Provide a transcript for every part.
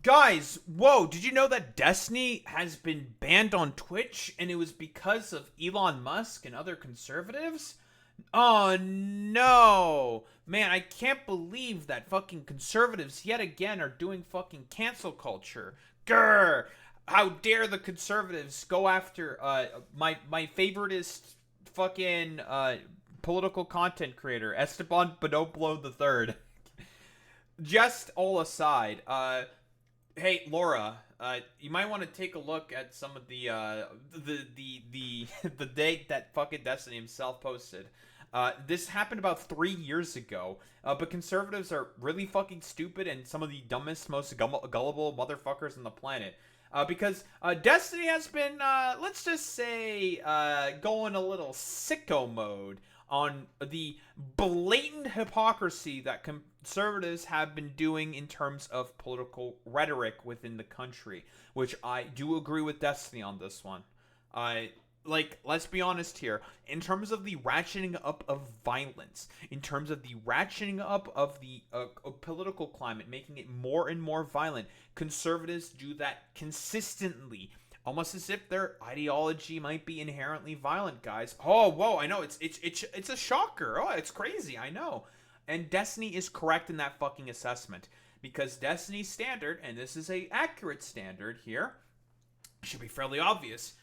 Guys, whoa, did you know that Destiny has been banned on Twitch and it was because of Elon Musk and other conservatives? Oh no! Man, I can't believe that fucking conservatives yet again are doing fucking cancel culture. Grr! How dare the conservatives go after my favoriteest fucking political content creator, Esteban Bonoblo III. Just all aside, hey, Laura, you might want to take a look at some of the the date that fucking Destiny himself posted. This happened about 3 years ago, but conservatives are really fucking stupid and some of the dumbest, most gullible motherfuckers on the planet. Because Destiny has been, let's just say, going a little sicko mode on the blatant hypocrisy that conservatives have been doing in terms of political rhetoric within the country, which I do agree with Destiny on this one. Like, let's be honest here. In terms of the ratcheting up of violence, in terms of the ratcheting up of the political climate, making it more and more violent, conservatives do that consistently, almost as if their ideology might be inherently violent, guys. Oh, whoa, I know, it's a shocker. Oh, it's crazy, I know. And Destiny is correct in that fucking assessment. Because Destiny's standard, and this is a accurate standard here, should be fairly obvious,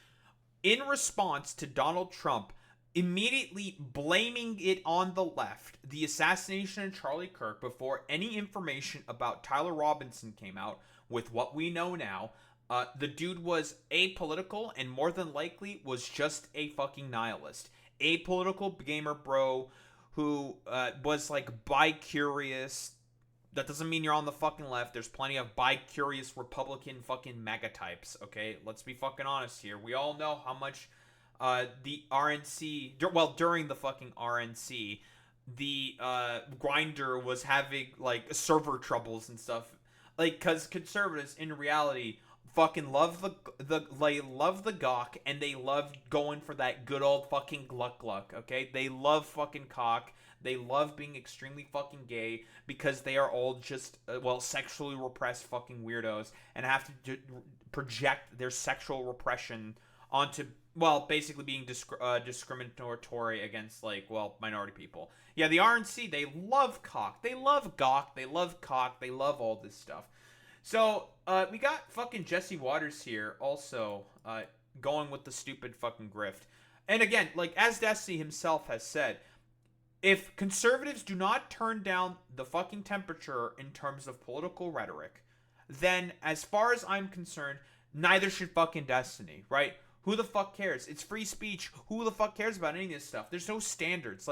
in response to Donald Trump immediately blaming it on the left, the assassination of Charlie Kirk, before any information about Tyler Robinson came out, with what we know now, the dude was apolitical and more than likely was just a fucking nihilist. Apolitical gamer bro who was like bi-curious. That doesn't mean you're on the fucking left. There's plenty of bi-curious Republican fucking MAGA types, okay? Let's be fucking honest here. We all know how much the RNC... Well, during the fucking RNC, the Grinder was having, like, server troubles and stuff. Like, because conservatives, in reality, fucking love they love the gawk, and they love going for that good old fucking gluck, okay? They love fucking cock. They love being extremely fucking gay because they are all just, sexually repressed fucking weirdos and have to project their sexual repression onto, basically being discriminatory against, minority people. Yeah, the RNC, they love cock. They love gawk. They love cock. They love all this stuff. So, we got fucking Jesse Waters here also going with the stupid fucking grift. And again, as Destiny himself has said, if conservatives do not turn down the fucking temperature in terms of political rhetoric, then as far as I'm concerned, neither should fucking Destiny, right? Who the fuck cares? It's free speech. Who the fuck cares about any of this stuff? There's no standards.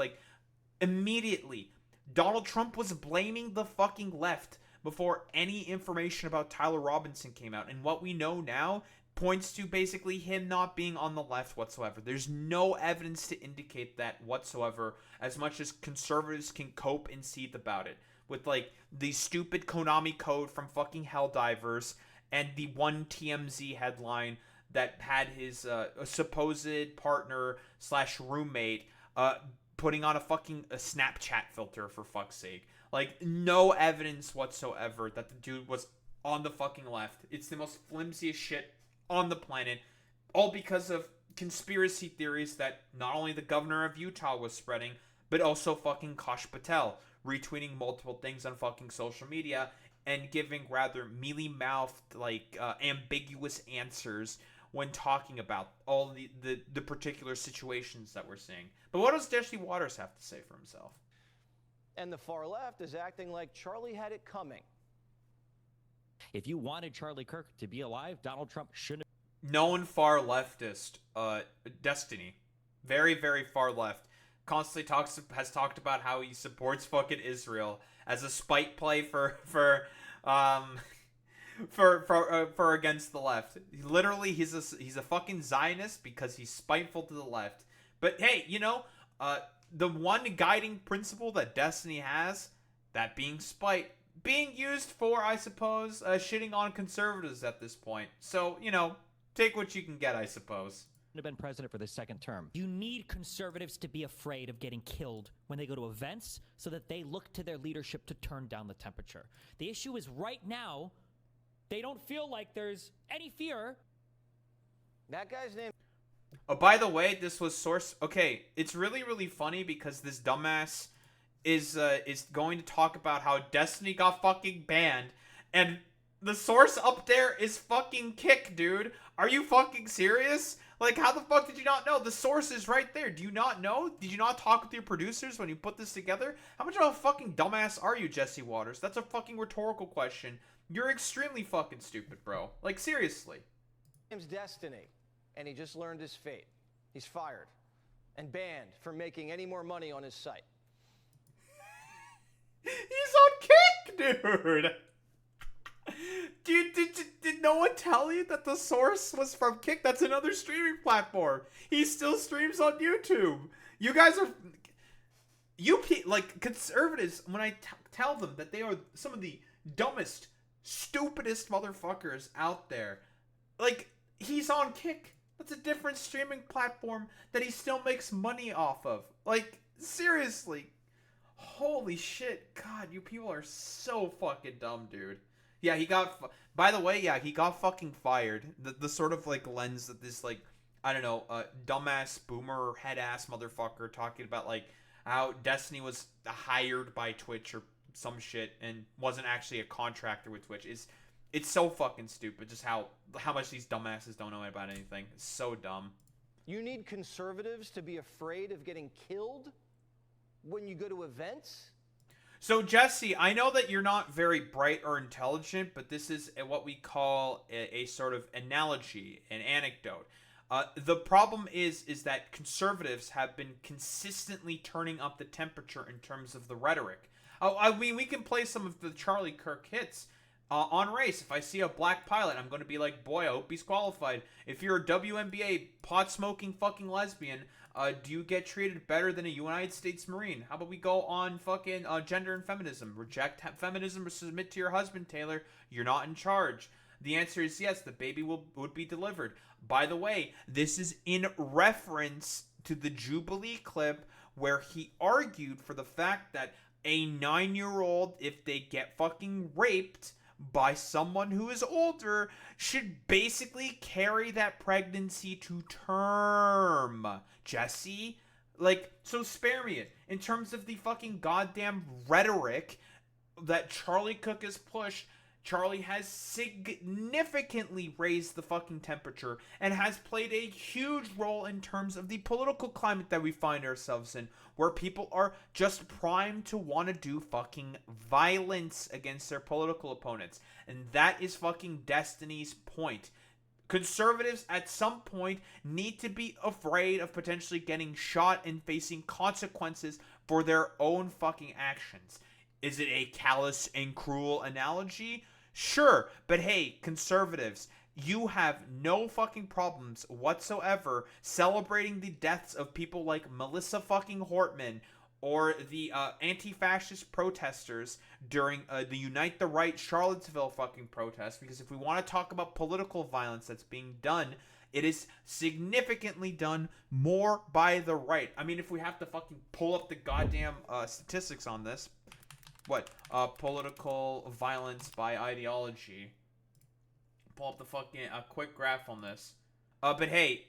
Immediately, Donald Trump was blaming the fucking left before any information about Tyler Robinson came out. And what we know now points to basically him not being on the left whatsoever. There's no evidence to indicate that whatsoever, as much as conservatives can cope and seethe about it. With, the stupid Konami code from fucking Helldivers and the one TMZ headline that had his supposed partner / roommate putting on a Snapchat filter, for fuck's sake. No evidence whatsoever that the dude was on the fucking left. It's the most flimsiest shit on the planet, all because of conspiracy theories that not only the governor of Utah was spreading, but also fucking Kash Patel retweeting multiple things on fucking social media and giving rather mealy-mouthed, ambiguous answers when talking about all the particular situations that we're seeing. But what does Jesse Waters have to say for himself? And the far left is acting like Charlie had it coming. If you wanted Charlie Kirk to be alive, Donald Trump shouldn't have. Known far leftist, Destiny. Very, very far left. Constantly has talked about how he supports fucking Israel as a spite play for against the left. Literally, he's a fucking Zionist because he's spiteful to the left. But hey, the one guiding principle that Destiny has, that being spite, being used for, I suppose, shitting on conservatives at this point. So, take what you can get, I suppose. Have been president for the second term. You need conservatives to be afraid of getting killed when they go to events so that they look to their leadership to turn down the temperature. The issue is right now, They don't feel like there's any fear. That guy's name. Oh, by the way, this was source. Okay, it's really, really funny because this dumbass is going to talk about how Destiny got fucking banned, and the source up there is fucking Kick, dude. Are you fucking serious? Like, how the fuck did you not know? The source is right there. Do you not know? Did you not talk with your producers when you put this together? How much of a fucking dumbass are you, Jesse Waters? That's a fucking rhetorical question. You're extremely fucking stupid, bro. Like, seriously. Name's Destiny, and he just learned his fate. He's fired and banned from making any more money on his site. He's on Kick, dude. Dude, did no one tell you that the source was from Kick? That's another streaming platform. He still streams on YouTube. You guys are... like, conservatives, when I tell them that they are some of the dumbest, stupidest motherfuckers out there, like, he's on Kick. That's a different streaming platform that he still makes money off of. Like, seriously. Holy shit. God, you people are so fucking dumb, dude. Yeah, he got... By the way, yeah, he got fucking fired. The sort of, like, lens that this, like, I don't know, dumbass, boomer, head-ass motherfucker talking about, like, how Destiny was hired by Twitch or some shit and wasn't actually a contractor with Twitch is... It's so fucking stupid just how much these dumbasses don't know about anything. It's so dumb. You need conservatives to be afraid of getting killed when you go to events? So, Jesse, I know that you're not very bright or intelligent, but this is what we call a sort of analogy, an anecdote. The problem is that conservatives have been consistently turning up the temperature in terms of the rhetoric. I mean, we can play some of the Charlie Kirk hits. On race, if I see a black pilot, I'm going to be like, boy, I hope he's qualified. If you're a WNBA pot-smoking fucking lesbian, do you get treated better than a United States Marine? How about we go on fucking gender and feminism? Reject feminism or submit to your husband, Taylor. You're not in charge. The answer is yes, the baby would be delivered. By the way, this is in reference to the Jubilee clip where he argued for the fact that a 9-year-old, if they get fucking raped by someone who is older, should basically carry that pregnancy to term. Jesse? Like, so spare me it. In terms of the fucking goddamn rhetoric that Charlie Cook has pushed, Charlie has significantly raised the fucking temperature and has played a huge role in terms of the political climate that we find ourselves in, where people are just primed to want to do fucking violence against their political opponents. And that is fucking Destiny's point. Conservatives at some point need to be afraid of potentially getting shot and facing consequences for their own fucking actions. Is it a callous and cruel analogy? Sure, but hey, conservatives, you have no fucking problems whatsoever celebrating the deaths of people like Melissa fucking Hortman or the anti-fascist protesters during the Unite the Right Charlottesville fucking protest, because if we want to talk about political violence that's being done, it is significantly done more by the right. I mean, if we have to fucking pull up the goddamn statistics on this, what? Political violence by ideology. Pull up the fucking quick graph on this. But hey,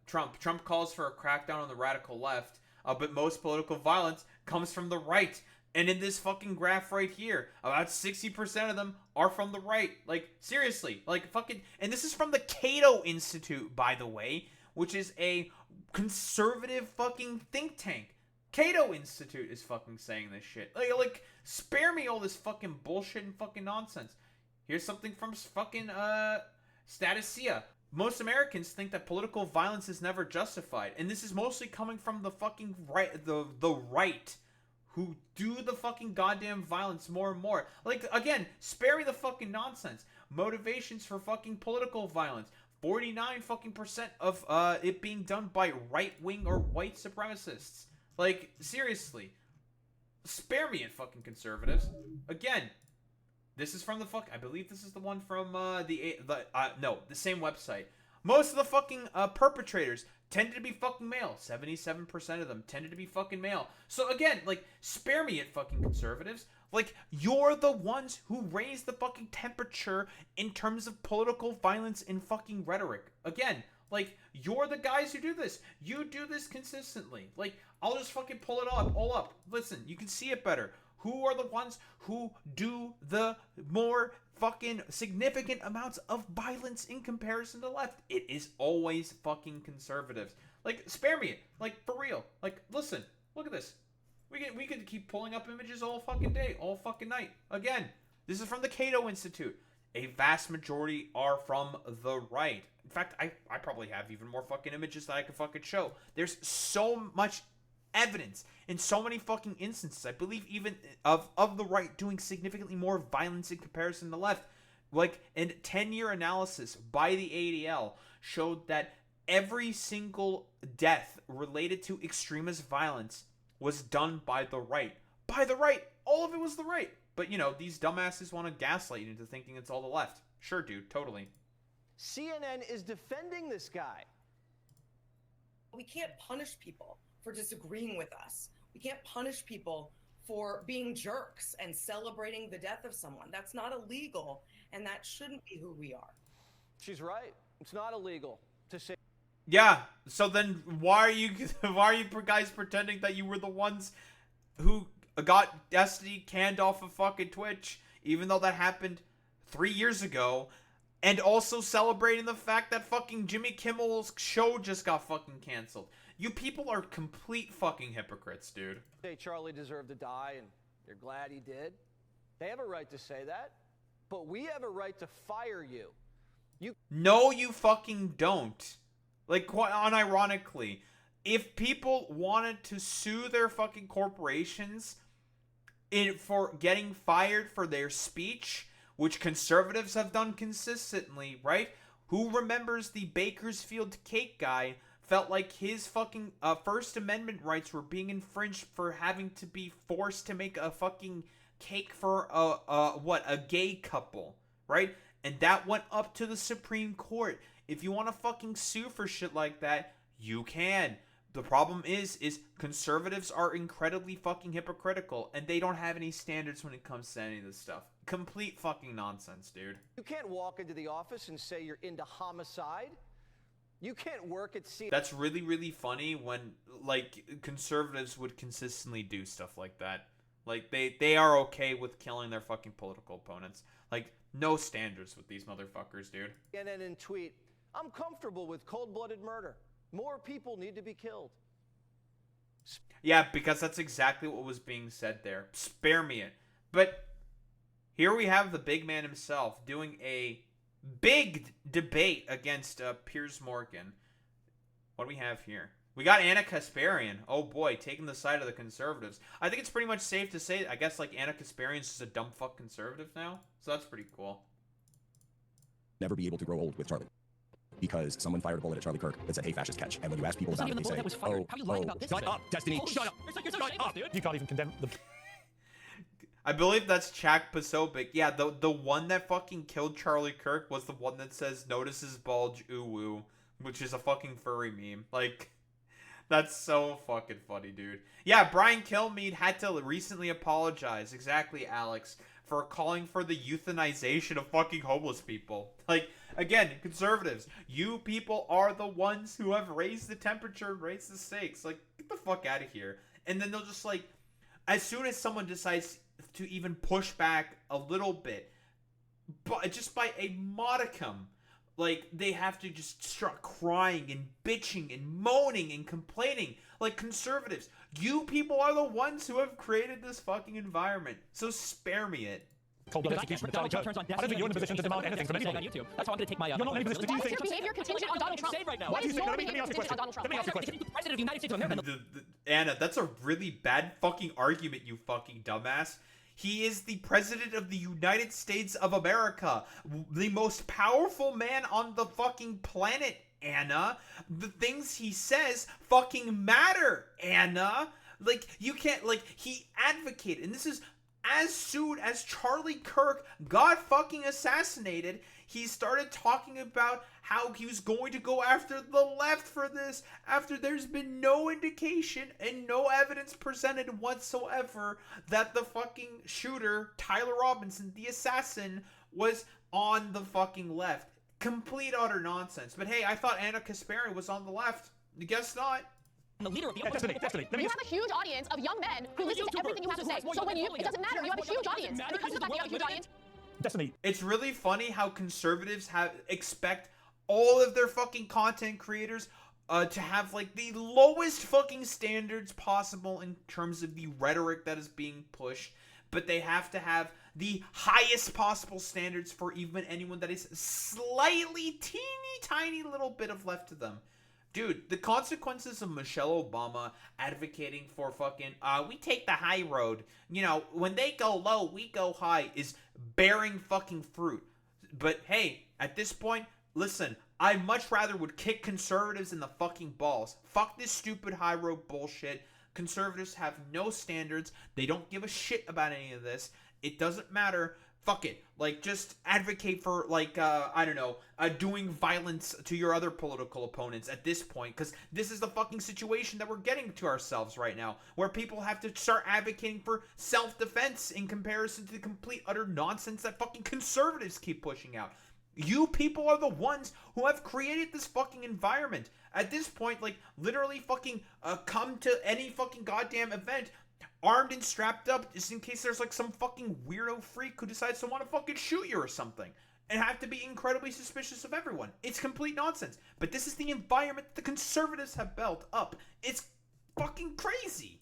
Trump calls for a crackdown on the radical left. But most political violence comes from the right. And in this fucking graph right here, about 60% of them are from the right. Like, seriously. Like, fucking... And this is from the Cato Institute, by the way, which is a conservative fucking think tank. Cato Institute is fucking saying this shit. Like, spare me all this fucking bullshit and fucking nonsense. Here's something from fucking, Statisia. Most Americans think that political violence is never justified. And this is mostly coming from the fucking right, the right, who do the fucking goddamn violence more and more. Like, again, spare me the fucking nonsense. Motivations for fucking political violence. 49 fucking percent of, it being done by right-wing or white supremacists. Like, seriously. Spare me it, fucking conservatives. Again, this is from the I believe this is the one from, the same website. Most of the fucking perpetrators tended to be fucking male. 77% of them tended to be fucking male. So again, like, spare me it, fucking conservatives. Like, you're the ones who raise the fucking temperature in terms of political violence and fucking rhetoric. Again, like, you're the guys who do this. You do this consistently. Like, I'll just fucking pull it all up. Listen, you can see it better. Who are the ones who do the more fucking significant amounts of violence in comparison to the left? It is always fucking conservatives. Like, spare me it. Like, for real. Like, listen, look at this. We could keep pulling up images all fucking day, all fucking night. Again, this is from the Cato Institute. A vast majority are from the right. In fact, I probably have even more fucking images that I could fucking show. There's so much evidence in so many fucking instances. I believe even of the right doing significantly more violence in comparison to the left. Like, a 10-year analysis by the ADL showed that every single death related to extremist violence was done by the right. By the right. All of it was the right. But, you know, these dumbasses want to gaslight you into thinking it's all the left. Sure, dude. Totally. CNN is defending this guy. We can't punish people for disagreeing with us. We can't punish people for being jerks and celebrating the death of someone. That's not illegal, and that shouldn't be who we are. She's right. It's not illegal to say. Yeah, so then why are you guys pretending that you were the ones who got Destiny canned off of fucking Twitch, even though that happened 3 years ago, and also celebrating the fact that fucking Jimmy Kimmel's show just got fucking canceled? You people are complete fucking hypocrites, dude. Say Charlie deserved to die and you're glad he did. They have a right to say that, but we have a right to fire you. No, you fucking don't. Like, quite unironically, if people wanted to sue their fucking corporations for getting fired for their speech, which conservatives have done consistently, right? Who remembers the Bakersfield cake guy felt like his fucking First Amendment rights were being infringed for having to be forced to make a fucking cake for a gay couple, right? And that went up to the Supreme Court. If you want to fucking sue for shit like that, you can. The problem is conservatives are incredibly fucking hypocritical, and they don't have any standards when it comes to any of this stuff. Complete fucking nonsense, dude. You can't walk into the office and say you're into homicide. You can't work at CNN. That's really, really funny when, like, conservatives would consistently do stuff like that. Like, they are okay with killing their fucking political opponents. Like, no standards with these motherfuckers, dude. CNN and tweet, I'm comfortable with cold-blooded murder. More people need to be killed. Yeah, because that's exactly what was being said there. Spare me it. But here we have the big man himself doing a big debate against Piers Morgan. What do we have here? We got Anna Kasparian. Oh boy, taking the side of the conservatives. I think it's pretty much safe to say, I guess, like, Anna Kasparian's just a dumb fuck conservative now. So that's pretty cool. Never be able to grow old with Charlie. Because someone fired a bullet at Charlie Kirk that said, hey, fascist, catch. And when you ask people about it, they say, shut up, Destiny, shut up. You're up, dude. You can't even condemn the... I believe that's Chak Pasobic. Yeah, the one that fucking killed Charlie Kirk was the one that says, notices bulge, ooh woo, which is a fucking furry meme. Like, that's so fucking funny, dude. Yeah, Brian Kilmeade had to recently apologize, exactly, Alex, for calling for the euthanization of fucking homeless people. Like, again, conservatives, you people are the ones who have raised the temperature and raised the stakes. Like, get the fuck out of here. And then they'll just, like, as soon as someone decides to even push back a little bit, but just by a modicum, like, they have to just start crying and bitching and moaning and complaining. Like, conservatives, you people are the ones who have created this fucking environment. So spare me it. Cold-blooded execution of Charlie Kirk. I don't think you're in a position to demand anything from anybody. On YouTube. That's why I'm going to take my. You're not in a position. Do you think? Your behavior contingent on Donald Trump? Right now. Why do you think? Let me ask you a question. Let me ask you a question. President of the United States of America. Anna, that's a really bad fucking argument, you fucking dumbass. He is the president of the United States of America, the most powerful man on the fucking planet, Anna. The things he says fucking matter, Anna. Like, you can't, like, he advocated, and this is as soon as Charlie Kirk got fucking assassinated, he started talking about how he was going to go after the left for this, after there's been no indication and no evidence presented whatsoever that the fucking shooter, Tyler Robinson, the assassin, was on the fucking left. Complete utter nonsense. But hey, I thought Anna Kasparian was on the left. Guess not. The leader of the Destiny, let me You have a huge audience of young men who listen to everything you have to say. So when you, it doesn't matter. You have a huge audience. And because of the fact that you have a huge audience, Destiny. It's really funny how conservatives expect all of their fucking content creators to have like the lowest fucking standards possible in terms of the rhetoric that is being pushed, but they have to have the highest possible standards for even anyone that is slightly teeny tiny little bit of left to them. Dude, the consequences of Michelle Obama advocating for fucking, we take the high road, you know, when they go low, we go high, is bearing fucking fruit. But hey, at this point, listen, I much rather would kick conservatives in the fucking balls. Fuck this stupid high road bullshit. Conservatives have no standards. They don't give a shit about any of this. It doesn't matter. Fuck it. Like, just advocate for, like, I don't know, doing violence to your other political opponents at this point, because this is the fucking situation that we're getting to ourselves right now, where people have to start advocating for self-defense in comparison to the complete utter nonsense that fucking conservatives keep pushing out. You people are the ones who have created this fucking environment. At this point, like, literally fucking come to any fucking goddamn event armed and strapped up just in case there's like some fucking weirdo freak who decides to want to fucking shoot you or something, and have to be incredibly suspicious of everyone. It's complete nonsense. But this is the environment that the conservatives have built up. It's fucking crazy.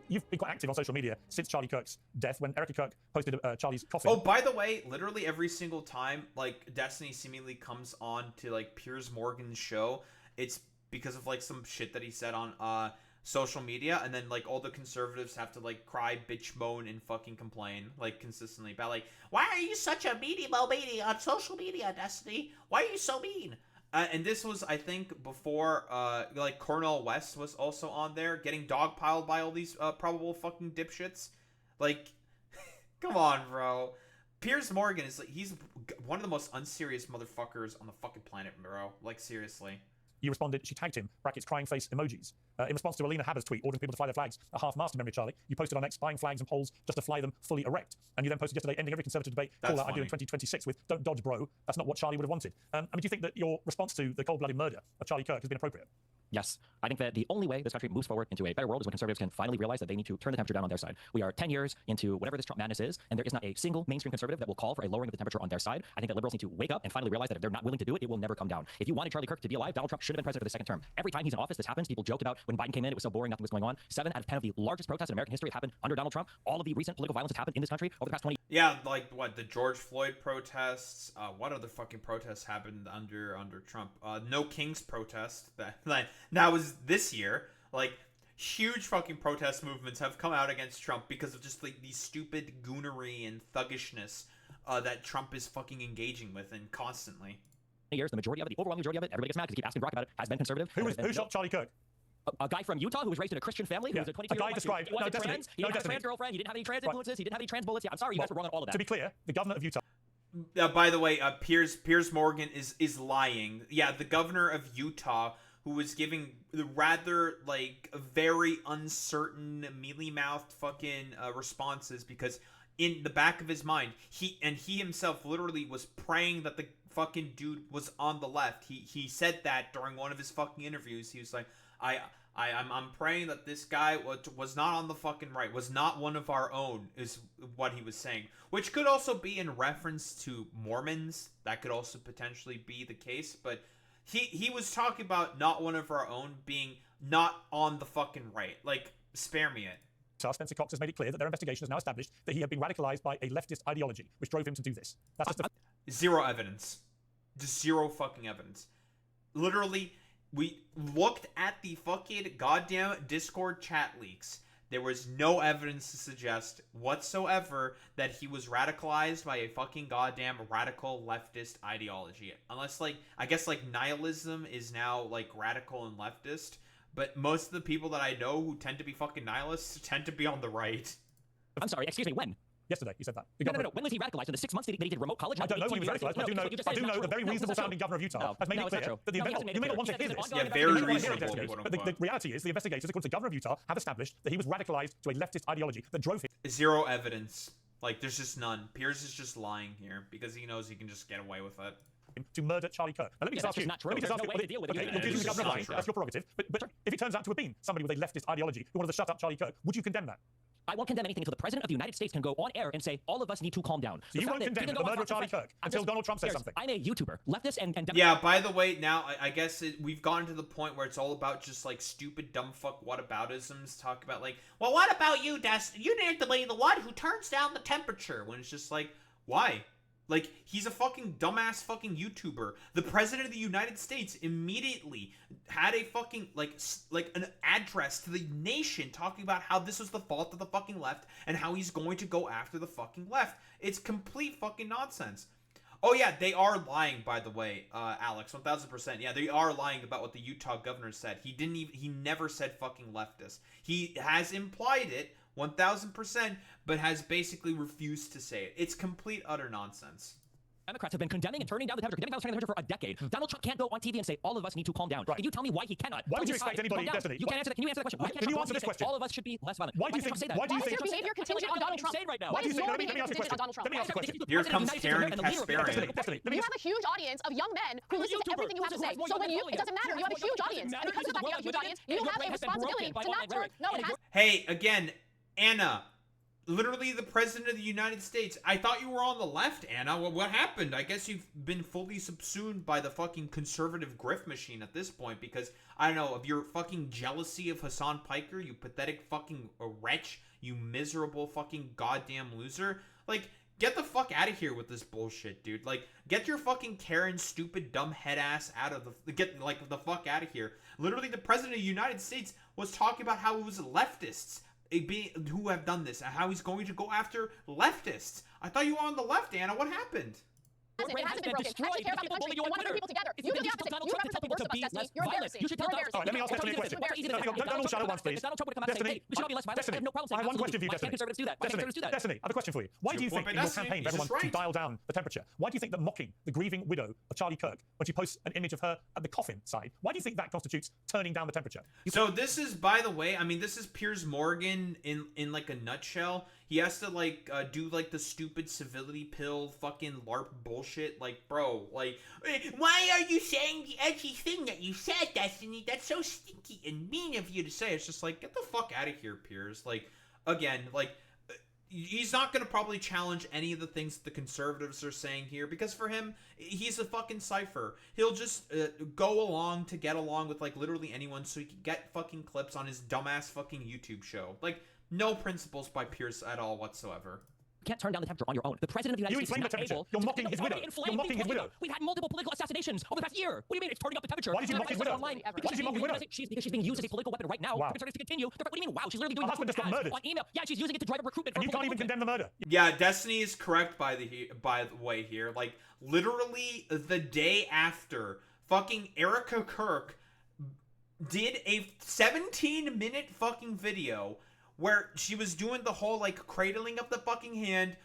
You've been quite active on social media since Charlie Kirk's death, when Erica Kirk posted Charlie's coffin. Oh, by the way, literally every single time like Destiny seemingly comes on to like Piers Morgan's show, it's because of like some shit that he said on social media, and then like all the conservatives have to like cry, bitch, moan, and fucking complain like consistently about like, why are you such a meanie on social media, Destiny? Why are you so mean? And this was, I think, before like Cornel West was also on there getting dogpiled by all these probable fucking dipshits. Like, come on, bro. Piers Morgan is like, he's one of the most unserious motherfuckers on the fucking planet, bro. Like, seriously. You responded, she tagged him, brackets crying face emojis. In response to Alina Haber's tweet ordering people to fly their flags at half-mast in memory of Charlie, you posted on X buying flags and poles just to fly them fully erect. And you then posted yesterday, ending every conservative debate, call out I do in 2026 with don't dodge, bro. That's not what Charlie would have wanted. I mean, do you think that your response to the cold-blooded murder of Charlie Kirk has been appropriate? Yes. I think that the only way this country moves forward into a better world is when conservatives can finally realize that they need to turn the temperature down on their side. We are 10 years into whatever this Trump madness is, and there is not a single mainstream conservative that will call for a lowering of the temperature on their side. I think that liberals need to wake up and finally realize that if they're not willing to do it, it will never come down. If you wanted Charlie Kirk to be alive, Donald Trump should have been president for the second term. Every time he's in office, this happens. People joked about when Biden came in, it was so boring, nothing was going on. 7 out of 10 of the largest protests in American history have happened under Donald Trump. All of the recent political violence has happened in this country over the past 20 Yeah, like what, the George Floyd protests? What other fucking protests happened under Trump? No Kings protest that was this year. Like, huge fucking protest movements have come out against Trump because of just like the stupid goonery and thuggishness that Trump is fucking engaging with and constantly. years. The majority of it, the overwhelming majority of it, everybody gets mad because they keep asking Barack about it, has been conservative. Who shot Charlie Kirk? A guy from Utah who was raised in a Christian family, who was a 22-year-old. A guy described. He wasn't trans. He didn't have a trans girlfriend. He didn't have any trans influences. He didn't have any trans bullets. Yeah, I'm sorry, you guys were wrong on all of that. To be clear, the governor of Utah. By the way, Piers Morgan is lying. Yeah, the governor of Utah, who was giving the rather like very uncertain, mealy-mouthed fucking responses because in the back of his mind, he himself literally was praying that the fucking dude was on the left. He said that during one of his fucking interviews. He was like, I'm praying that this guy was not on the fucking right, was not one of our own, is what he was saying. Which could also be in reference to Mormons. That could also potentially be the case. But he was talking about not one of our own being not on the fucking right. Like, spare me it. Spencer Cox has made it clear that their investigation has now established that he had been radicalized by a leftist ideology, which drove him to do this. That's just zero evidence. Just zero fucking evidence. Literally, we looked at the fucking goddamn Discord chat leaks. There was no evidence to suggest whatsoever that he was radicalized by a fucking goddamn radical leftist ideology. Unless, like, I guess, like, nihilism is now, like, radical and leftist. But most of the people that I know who tend to be fucking nihilists tend to be on the right. I'm sorry, excuse me, when? Yesterday, he said that. No. When was he radicalized? In the 6 months that he did remote college? I don't know when he was radicalized, but I do know the very reasonable-sounding governor of Utah has made it clear that you may not want to hear this. Yeah, very reasonable. But the reality is the investigators, according to the governor of Utah, have established that he was radicalized to a leftist ideology that drove him. Zero evidence. Like, there's just none. Piers is just lying here because he knows he can just get away with it. To murder Charlie Kirk. Now, let me just ask you. Let me just ask you. Okay, you're accusing the governor of lying. That's your prerogative. But if it turns out to have been somebody with a leftist ideology who wanted to shut up Charlie Kirk, would you condemn that? I won't condemn anything until the President of the United States can go on air and say, all of us need to calm down. So you won't condemn the murder of Charlie Kirk until Donald Trump says something? I'm a YouTuber. Leftist and yeah, by the way, now I guess we've gotten to the point where it's all about just like stupid, dumb fuck whataboutisms. Talk about like, well, what about you, Dustin? You need to be the one who turns down the temperature. When it's just like, why? Like, he's a fucking dumbass fucking YouTuber. The President of the United States immediately had a fucking, like an address to the nation talking about how this was the fault of the fucking left and how he's going to go after the fucking left. It's complete fucking nonsense. Oh, yeah, they are lying, by the way, Alex, 1000%. Yeah, they are lying about what the Utah governor said. He never said fucking leftist. He has implied it, 1000%, but has basically refused to say it. It's complete, utter nonsense. Democrats have been condemning and turning down the temperature for a decade. Donald Trump can't go on TV and say, all of us need to calm down. Right. Can you tell me why he cannot? Why would you expect anybody, Destiny? You can't answer that. Can you answer that question? Why can you answer this question? All of us should be less violent. Why do you think say that? Why is your behavior contingent on Donald Trump? Right now? Why is your let me behavior ask you a contingent on question. Donald Trump? Let me ask you a question. Here comes Karen Kasparian. You have a huge audience of young men who listen to everything you have to say. So when it doesn't matter. You have a huge audience. And because of the fact you have a huge audience, you have a responsibility to not turn. No, it has. Hey, again, Anna. Literally the President of the United States. I thought you were on the left, Anna. What happened? I guess you've been fully subsumed by the fucking conservative grift machine at this point because, I don't know, of your fucking jealousy of Hassan Piker, you pathetic fucking wretch, you miserable fucking goddamn loser. Like, get the fuck out of here with this bullshit, dude. Like, get your fucking Karen, stupid, dumb head ass out of the... Get, like, the fuck out of here. Literally, the President of the United States was talking about how it was leftists who have done this and how he's going to go after leftists. I thought you were on the left, Anna. What happened? It hasn't been broken. I should care about the country and want to bring people together. You do the opposite. You represent the worst of us, Destiny. You're embarrassing. You should tell You're All right, let me ask Destiny a question. Don't all shadow once, please. Donald Trump would come out and say, hey, we should all be less violent. I have no problem saying I have one question for you, Why can't Destiny. conservatives do that? Why can't conservatives do that? Destiny, I have a question for you. Why do you think in your campaign for everyone to dial down the temperature, why do you think that mocking the grieving widow of Charlie Kirk when she posts an image of her at the coffin side, why do you think that constitutes turning down the temperature? So this is, by the way, I mean, this is Piers Morgan in like a nutshell. He has to like do like the stupid civility pill fucking LARP bullshit. Like, bro, like, why are you saying the edgy thing that you said, Destiny? That's so stinky and mean of you to say. It's just like, get the fuck out of here, Piers. Like, again, like, he's not going to probably challenge any of the things that the conservatives are saying here because for him, he's a fucking cipher. He'll just go along to get along with like literally anyone so he can get fucking clips on his dumbass fucking YouTube show. Like, no principles by Piers at all whatsoever. You can't turn down the temperature on your own. The President of the United States is not able. You're mocking his widow. You're mocking his widow. We've had multiple political assassinations over the past year. What do you mean it's turning up the temperature? Why did you mock his widow? Online. Why did you mock his widow? Because she's being used as a political weapon right now. Wow. For conservatives to continue. What do you mean, wow? She's literally doing her husband just got murdered on email. Yeah, she's using it to drive a recruitment. And you can't even condemn the murder. Yeah, Destiny is correct by the way here. Like, literally the day after fucking Erica Kirk did a 17-minute fucking video where she was doing the whole, like, cradling of the fucking hand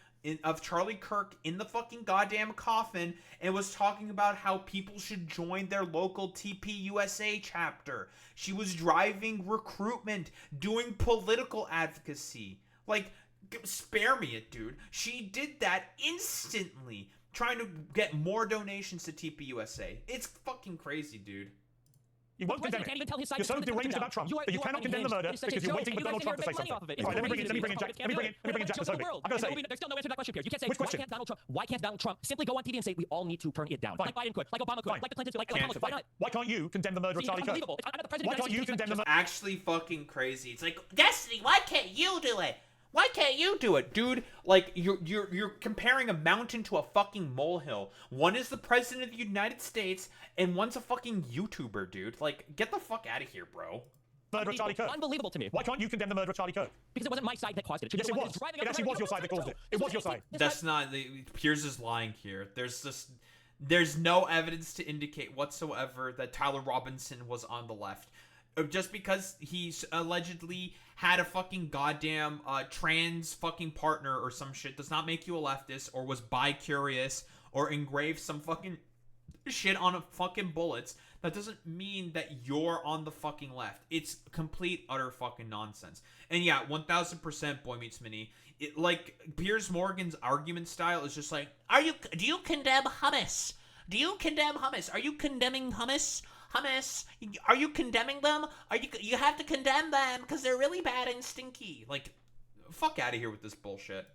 of Charlie Kirk in the fucking goddamn coffin and was talking about how people should join their local TPUSA chapter. She was driving recruitment, doing political advocacy. Like, spare me it, dude. She did that instantly, trying to get more donations to TPUSA. It's fucking crazy, dude. You won't condemn it. You're so deranged about Trump that you cannot condemn the murder because you're waiting for Donald Trump to say something. All right, let me bring in Jack. Let me bring in Jack Posobiec. I gotta say, there's still no answer to that question, Pierre. You can't say which question? Why can't Donald Trump simply go on TV and say we all need to turn it down? Fine. Like Biden could, like Obama could, Fine. like the Clintons, like Obama could. Why not? Why can't you condemn the murder of Charlie Kirk? Why can't you condemn the murder? Actually fucking crazy. It's like, Destiny, why can't you do it? Why can't you do it, dude? Like, you're comparing a mountain to a fucking molehill. One is the President of the United States, and one's a fucking YouTuber, dude. Like, get the fuck out of here, bro. Murder of Charlie Kirk. Unbelievable to me. Why can't you condemn the murder of Charlie Kirk? Because it wasn't my side that caused it. Yes, it was. It actually was your side that caused it. It was your side. That's not... Piers is lying here. There's no evidence to indicate whatsoever that Tyler Robinson was on the left. just because he's allegedly had a fucking goddamn trans fucking partner or some shit does not make you a leftist, or was bi-curious, or engraved some fucking shit on a fucking bullets. That doesn't mean that you're on the fucking left. It's complete, utter fucking nonsense. And yeah, 1000% Boy Meets Mini. Like, Piers Morgan's argument style is just like, do you condemn hummus? Do you condemn hummus? Are you condemning hummus? Hummus? Are you condemning them? You have to condemn them because they're really bad and stinky. Like, fuck out of here with this bullshit.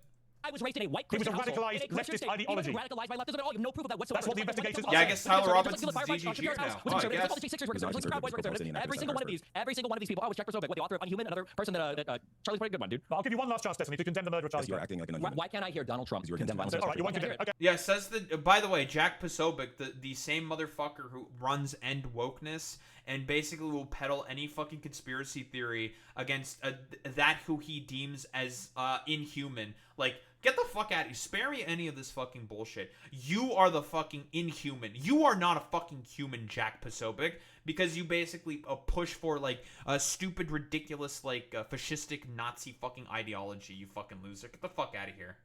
I was raised in a white Christian household. He was a radicalized leftist ideology. He was radicalized by leftism at all. You have no proof of that whatsoever. That's what the investigators Yeah, I guess Tyler Robinson's DGG now. Oh, I guess. Every single one of these people. Oh, it's Jack Posobiec, the author of Unhuman, another person that Charlie's pretty good one, dude. I'll give you one last chance, Destiny, to condemn the murder of Charlie Kirk. You're acting like an unhuman. Why can't I hear Donald Trump condemn violence? All right, you want to condemn it. Okay. Yeah, says the. By the way, Jack Posobiec, the same motherfucker who runs End Wokeness and basically will peddle any fucking conspiracy theory against that who he deems as inhuman. Like, get the fuck out of here. Spare me any of this fucking bullshit. You are the fucking inhuman. You are not a fucking human, Jack Posobiec, because you basically push for, like, a stupid, ridiculous, like, fascistic Nazi fucking ideology, you fucking loser. Get the fuck out of here.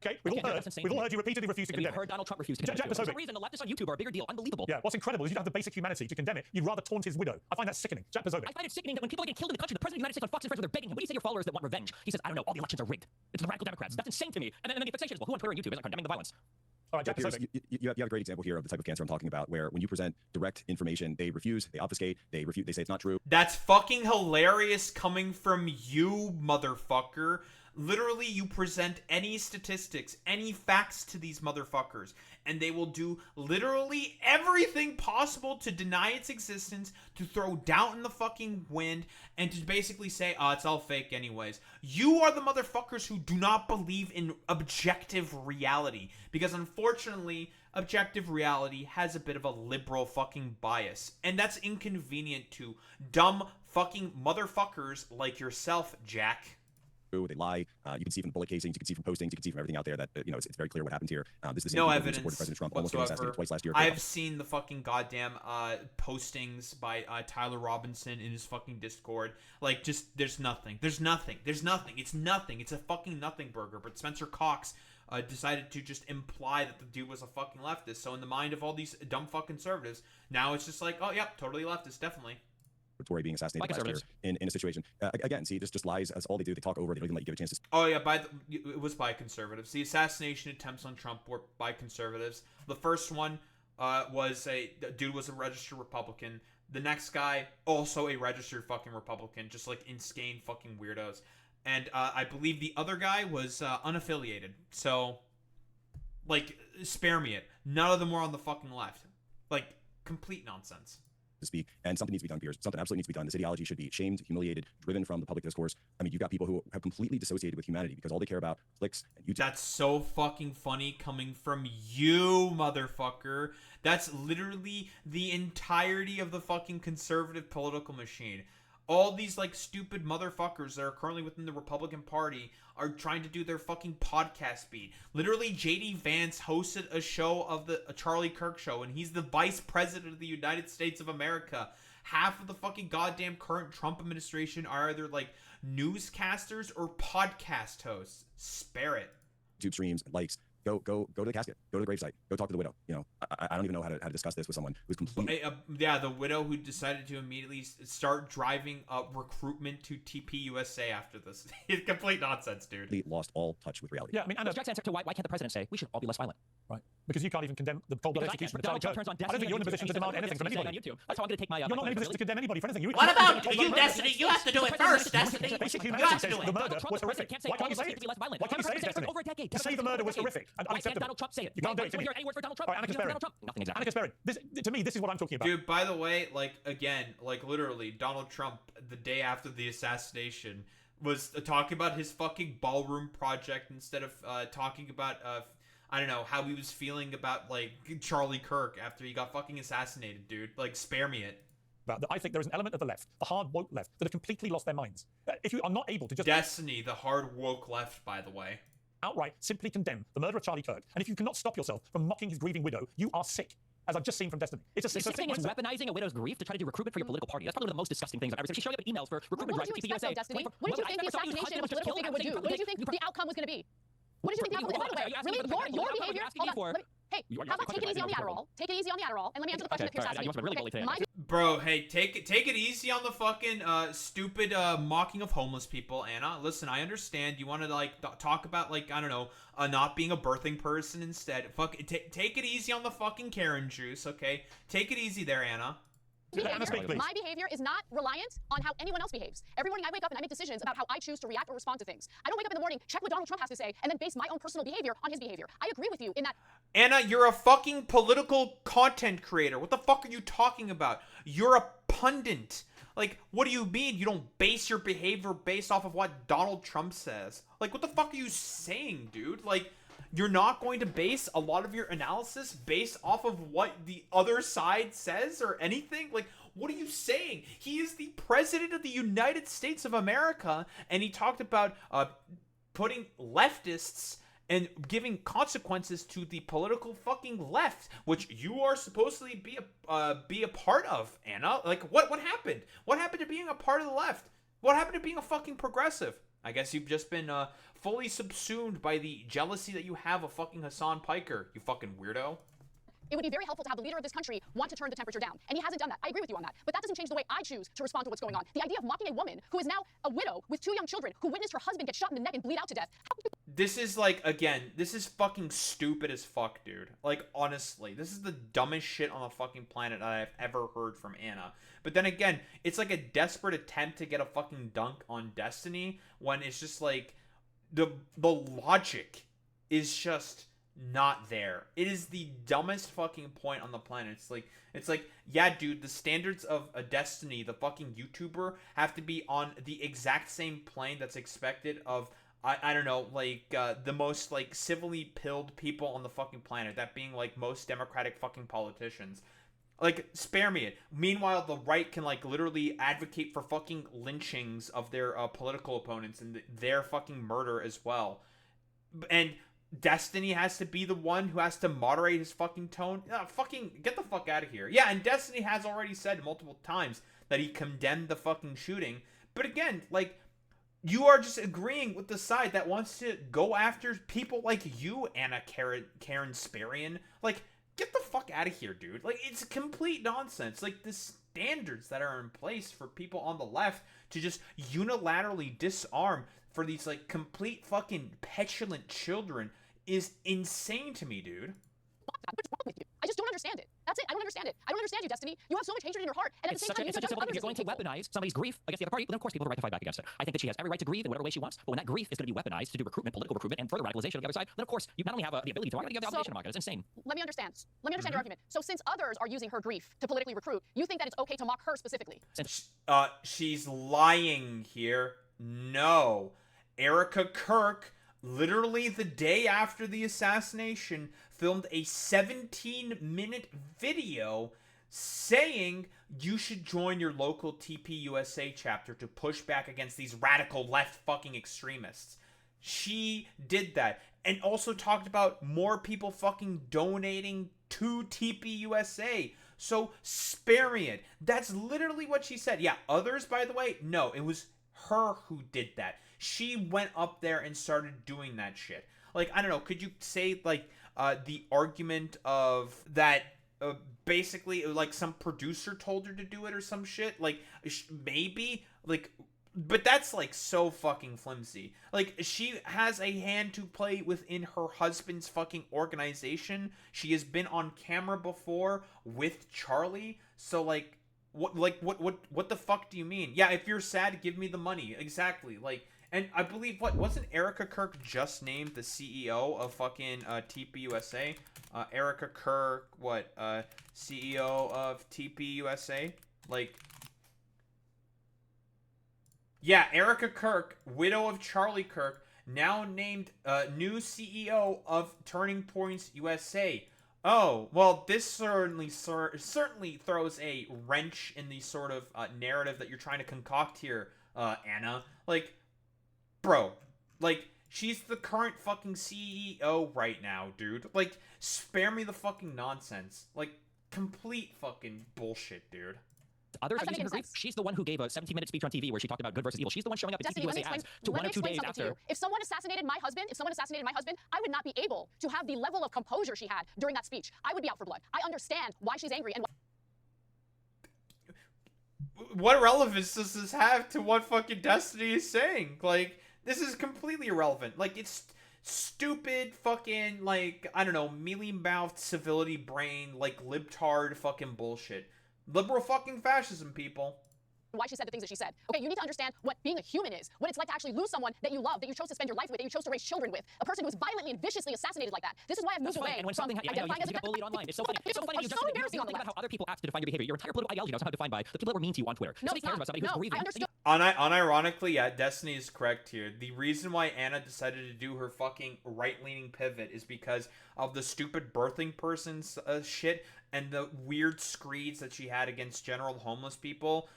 Okay, we've all heard you repeatedly refuse to condemn it. We've heard Donald Trump refuse to condemn it. For some reason, the leftists on YouTube are a bigger deal. Unbelievable. Yeah, what's incredible is you don't have the basic humanity to condemn it. You'd rather taunt his widow. I find that sickening. Jack Posobiec. I find it sickening that when people are getting killed in the country, the president of the United States on Fox and Friends, they're begging him. What do you say to your followers that want revenge? He says, I don't know, all the elections are rigged. It's the radical Democrats. That's insane to me. And then the fixation is, well, who on Twitter and YouTube isn't condemning the violence? All right, Jack Piers, Posobiec. you have a great example here of the type of cancer I'm talking about, where when you present direct information, they refuse, they obfuscate, they say it's not true. That's fucking hilarious coming from you, motherfucker. Literally, you present any statistics, any facts to these motherfuckers, and they will do literally everything possible to deny its existence, to throw doubt in the fucking wind, and to basically say, oh, it's all fake anyways. You are the motherfuckers who do not believe in objective reality, because unfortunately, objective reality has a bit of a liberal fucking bias, and that's inconvenient to dumb fucking motherfuckers like yourself, Jack. They lie. You can see from bullet casings, you can see from postings, you can see from everything out there that it's very clear what happened here. This is the same no people evidence who supported President Trump, almost whatsoever. getting assassinated twice last year. I've seen the fucking goddamn postings by Tyler Robinson in his fucking Discord. Like, just there's nothing. There's nothing. It's nothing. It's a fucking nothing burger. But Spencer Cox decided to just imply that the dude was a fucking leftist. So in the mind of all these dumb fucking conservatives, now it's just like, oh yep, totally leftist, definitely. Tory being assassinated last year in a situation. Again, see, just lies. That's all they do. They talk over. They don't even let you give a chance to. Oh yeah, it was by conservatives. The assassination attempts on Trump were by conservatives. The first one was the dude was a registered Republican. The next guy also a registered fucking Republican, just like insane fucking weirdos. And I believe the other guy was unaffiliated. So, like, spare me it. None of them were on the fucking left. Like, complete nonsense. To speak, and something needs to be done, Piers. Something absolutely needs to be done. This ideology should be shamed, humiliated, driven from the public discourse. I mean, you've got people who have completely dissociated with humanity because all they care about clicks and YouTube. That's so fucking funny coming from you, motherfucker. That's literally the entirety of the fucking conservative political machine. All these, like, stupid motherfuckers that are currently within the Republican Party are trying to do their fucking podcast beat. Literally, J.D. Vance hosted a show of a Charlie Kirk show, and he's the vice president of the United States of America. Half of the fucking goddamn current Trump administration are either, like, newscasters or podcast hosts. Spare it. YouTube streams, likes. Go to the casket. Go to the gravesite. Go talk to the widow. I don't even know how to discuss this with someone who's completely. Yeah, the widow who decided to immediately start driving recruitment to TPUSA after this. It's complete nonsense, dude. Lost all touch with reality. Yeah, I mean, and Jack's answer to why can't the president say we should all be less violent? Right. Because you can't even condemn the cold-blooded execution of Charlie Kirk. I don't think you're in a position to demand anything from anybody. That's how I'm going to take my. You're not in a position to condemn anybody for anything. What about you, Destiny? You have to do it first, Destiny. Basic You humanity have to says do the it. murder was horrific. Why can't you say it? Why can't you say it, Destiny? Over a decade. To say the murder was horrific and Why can't unacceptable. Donald Trump say it? You can't do it. Can you hear any word for Donald Trump? All right, Annika Sperry. Nothing exactly. Annika Sperry. To me, this is what I'm talking about. Dude, by the way, like, again, like, literally, Donald Trump, the day after the assassination, was talking about his fucking ballroom project instead of talking about, I don't know, how he was feeling about, like, Charlie Kirk after he got fucking assassinated, dude. Like, spare me it. I think there is an element of the left, the hard woke left, that have completely lost their minds. If you are not able to just... Destiny, the hard woke left, by the way. Outright simply condemn the murder of Charlie Kirk, and if you cannot stop yourself from mocking his grieving widow, you are sick. as I've just seen from Destiny. It's a This thing is weaponizing a widow's grief to try to do recruitment for your political party. That's probably one of the most disgusting things I've ever seen. She's showing up in emails for recruitment What drives did to you expect, TPUSA. though, Destiny? What did you think the assassination of a political figure would do? What did you think the outcome was going to be? What did you think the outcome was going to be? Really? Your behavior? Hold on. Hey, how about take it easy on the Adderall? Take it easy on the Adderall, and let me answer the question that Piers asked me. Really bully today. Bro, hey, take it easy on the fucking stupid mocking of homeless people, Anna. Listen, I understand you want to like talk about like I don't know, not being a birthing person instead. Take it easy on the fucking Karen juice, okay? Take it easy there, Anna. My behavior is not reliant on how anyone else behaves. Every morning I wake up and I make decisions about how I choose to react or respond to things. I don't wake up in the morning, check what Donald Trump has to say, and then base my own personal behavior on his behavior. I agree with you in that. Anna, you're a fucking political content creator. What the fuck are you talking about? You're a pundit. Like, what do you mean you don't base your behavior based off of what Donald Trump says? Like, what the fuck are you saying, dude? Like, you're not going to base a lot of your analysis based off of what the other side says or anything? Like, what are you saying? He is the president of the United States of America, and he talked about putting leftists and giving consequences to the political fucking left, which you are supposedly be a part of, Anna. Like, what happened? What happened to being a part of the left? What happened to being a fucking progressive? I guess you've just been fully subsumed by the jealousy that you have of fucking Hassan Piker, you fucking weirdo. It would be very helpful to have the leader of this country want to turn the temperature down. And he hasn't done that. I agree with you on that. But that doesn't change the way I choose to respond to what's going on. The idea of mocking a woman who is now a widow with 2 young children who witnessed her husband get shot in the neck and bleed out to death. This is like, again, this is fucking stupid as fuck, dude. Like, honestly, this is the dumbest shit on the fucking planet I've ever heard from Anna. But then again, it's like a desperate attempt to get a fucking dunk on Destiny when it's just like, the logic is just not there. It is the dumbest fucking point on the planet. It's like, yeah, dude, the standards of a Destiny, the fucking YouTuber, have to be on the exact same plane that's expected of, I don't know, like, the most, like, civilly pilled people on the fucking planet, that being, like, most democratic fucking politicians. Like, spare me it. Meanwhile, the right can, like, literally advocate for fucking lynchings of their political opponents and their fucking murder as well. And Destiny has to be the one who has to moderate his fucking tone. Fucking get the fuck out of here. Yeah, and Destiny has already said multiple times that he condemned the fucking shooting. But again, like, you are just agreeing with the side that wants to go after people like you, Anna Karen Sparian. Like, get the fuck out of here, dude. Like, it's complete nonsense. Like, the standards that are in place for people on the left to just unilaterally disarm for these, like, complete fucking petulant children is insane to me, dude. What's wrong with you? I just don't understand it. That's it. I don't understand it. I don't understand you, Destiny. You have so much hatred in your heart, and at the same time, it's such a simple thing. If you're going to weaponize somebody's grief against the other party, then of course people have a right to fight back against it. I think that she has every right to grieve in whatever way she wants, but when that grief is going to be weaponized to do recruitment, political recruitment, and further radicalization of the other side, then of course you not only have the ability to mock, but you have the obligation to mock it. It's insane. Let me understand. Your argument. So since others are using her grief to politically recruit, you think that it's okay to mock her specifically? She's lying here. No. Erica Kirk, literally the day after the assassination, filmed a 17-minute video saying you should join your local TPUSA chapter to push back against these radical left fucking extremists. She did that. And also talked about more people fucking donating to TPUSA. So spare me it. That's literally what she said. Yeah, others, by the way, no, it was her who did that. She went up there and started doing that shit. Like, I don't know, could you say, like, the argument of that basically, like, some producer told her to do it or some shit? Like, maybe? Like, but that's, like, so fucking flimsy. Like, she has a hand to play within her husband's fucking organization. She has been on camera before with Charlie. So, like, what the fuck do you mean? Yeah, if you're sad, give me the money. Exactly. Like, and I believe, wasn't Erica Kirk just named the CEO of fucking TPUSA? Erica Kirk, CEO of TPUSA? Like, yeah, Erica Kirk, widow of Charlie Kirk, now named new CEO of Turning Points USA. Oh, well, this certainly throws a wrench in the sort of narrative that you're trying to concoct here, Anna. Like, bro, like, she's the current fucking CEO right now, dude. Like, spare me the fucking nonsense. Like, complete fucking bullshit, dude. Others How's are that using her making grief. She's the one who gave a 17-minute speech on TV where she talked about good versus evil. She's the one showing up at Destiny, TV USA ads to let 1 me or 2 explain days something to after. you. If someone assassinated my husband, I would not be able to have the level of composure she had during that speech. I would be out for blood. I understand why she's angry and What relevance does this have to what fucking Destiny is saying? Like, this is completely irrelevant. Like, it's stupid fucking, like, I don't know, mealy-mouthed civility brain, like, libtard fucking bullshit. Liberal fucking fascism, people. why she said the things that she said. Okay, you need to understand what being a human is, what it's like to actually lose someone that you love, that you chose to spend your life with, that you chose to raise children with, a person who was violently and viciously assassinated like that. This is why I've moved away And when from something, identifying as you get bullied online. It's so funny. It's so funny. It's so embarrassing on the think left. about how other people have to define your behavior. Your entire political ideology now is somehow defined by the people that were mean to you on Twitter. No, Somebody it's cares not. about somebody who's No, grieving. I understood. Unironically, yeah, Destiny is correct here. The reason why Anna decided to do her fucking right-leaning pivot is because of the stupid birthing person's shit and the weird screeds that she had against general homeless people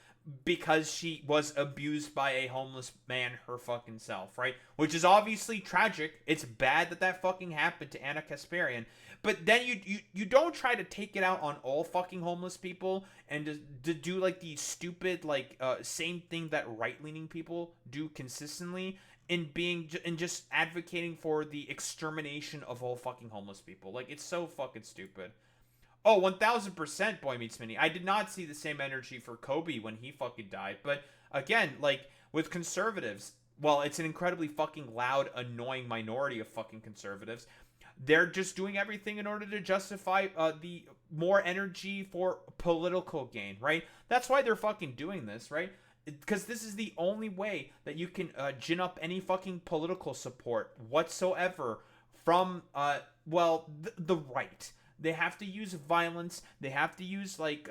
because she was abused by a homeless man her fucking self, right? Which is obviously tragic. It's bad that that fucking happened to Anna Kasparian. But then you don't try to take it out on all fucking homeless people and to do like the stupid like same thing that right-leaning people do consistently in just advocating for the extermination of all fucking homeless people. Like, it's so fucking stupid. Oh, 1000% Boy Meets Mini. I did not see the same energy for Kobe when he fucking died. But again, like with conservatives, well, it's an incredibly fucking loud, annoying minority of fucking conservatives. They're just doing everything in order to justify the more energy for political gain, right? That's why they're fucking doing this, right? Because this is the only way that you can gin up any fucking political support whatsoever from, the right. They have to use violence. They have to use, like,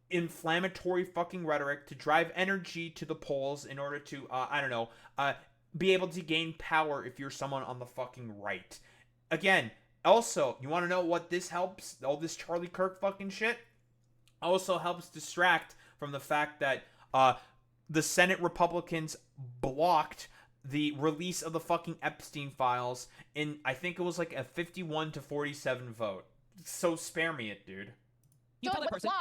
inflammatory fucking rhetoric to drive energy to the polls in order to, be able to gain power if you're someone on the fucking right. Again, also, you want to know what this helps? All this Charlie Kirk fucking shit? Also helps distract from the fact that the Senate Republicans blocked the release of the fucking Epstein files in, I think it was like a 51-47 vote. So spare me it, dude. You tell that person,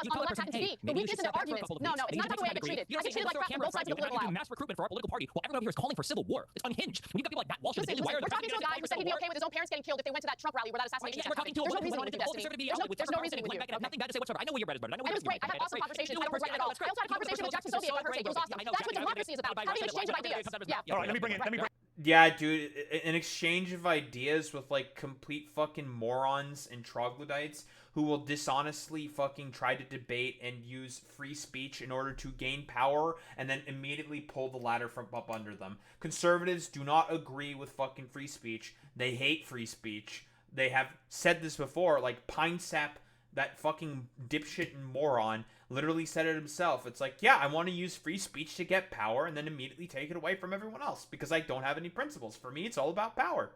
hey, the weakness in their arguments. No, it's not the way I get treated. I get treated like crap from both sides of the political aisle. Mass recruitment for our political party while everyone over here is calling for civil war. It's unhinged. When you've got people like Matt Walsh, Listen, we're talking to a guy who said he'd be okay with his own parents getting killed if they went to that Trump rally where that assassination happened. There's no reason to do Destiny. There's no reason to do. Nothing bad to say whatsoever. I know where your bread is buttered. I know it was great. I had awesome conversations. I don't regret it at all. I also had a conversation with Jackson Soviet about her take. It was awesome. That's what democracy is about. Having an exchange of ideas. Yeah. All right, let me bring it. Yeah, dude, an exchange of ideas with, like, complete fucking morons and troglodytes who will dishonestly fucking try to debate and use free speech in order to gain power and then immediately pull the ladder from up under them. Conservatives do not agree with fucking free speech. They hate free speech. They have said this before, like Pine Sap, that fucking dipshit and moron, literally said it himself. It's like, yeah, I want to use free speech to get power and then immediately take it away from everyone else because I don't have any principles. For me, it's all about power.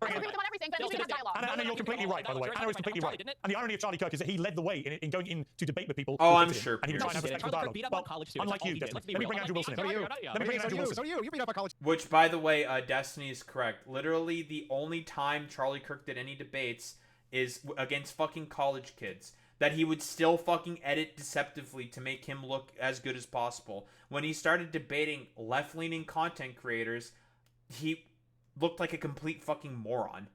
I agree with him on everything, but at least we can have dialogue. Anna, you're completely right, by the way. Anna is completely right. And the irony of Charlie Kirk is that he led the way in going into debate with people. Oh, I'm sure. And he was trying to have respectful dialogue. Well, unlike you, Destiny. Let me bring Andrew Wilson in. Let me bring Andrew Wilson. So you beat up a college. Which, by the way, Destiny is correct. Literally, the only time Charlie Kirk did any debates is against fucking college kids. That he would still fucking edit deceptively to make him look as good as possible. When he started debating left-leaning content creators, he looked like a complete fucking moron.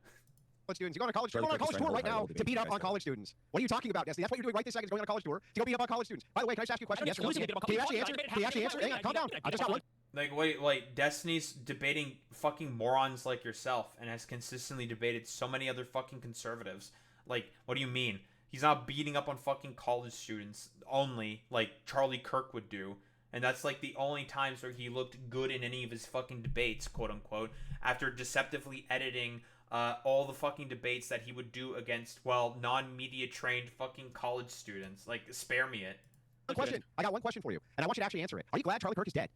Students, you're going on a college tour right now to beat up on college students. What are you talking about, Destiny? That's what you're doing right this second, is going on a college tour to go beat up on college students. By the way, can I just ask you a question? Yes or no? Can you actually answer? Can you actually answer? Hang on, calm down. I just got one. Like, wait, Destiny's debating fucking morons like yourself and has consistently debated so many other fucking conservatives. Like, what do you mean? He's not beating up on fucking college students only, like Charlie Kirk would do. And that's like the only times where he looked good in any of his fucking debates, quote unquote, after deceptively editing all the fucking debates that he would do against, well, non-media trained fucking college students. Like, spare me it. Question. I got one question for you, and I want you to actually answer it. Are you glad Charlie Kirk is dead?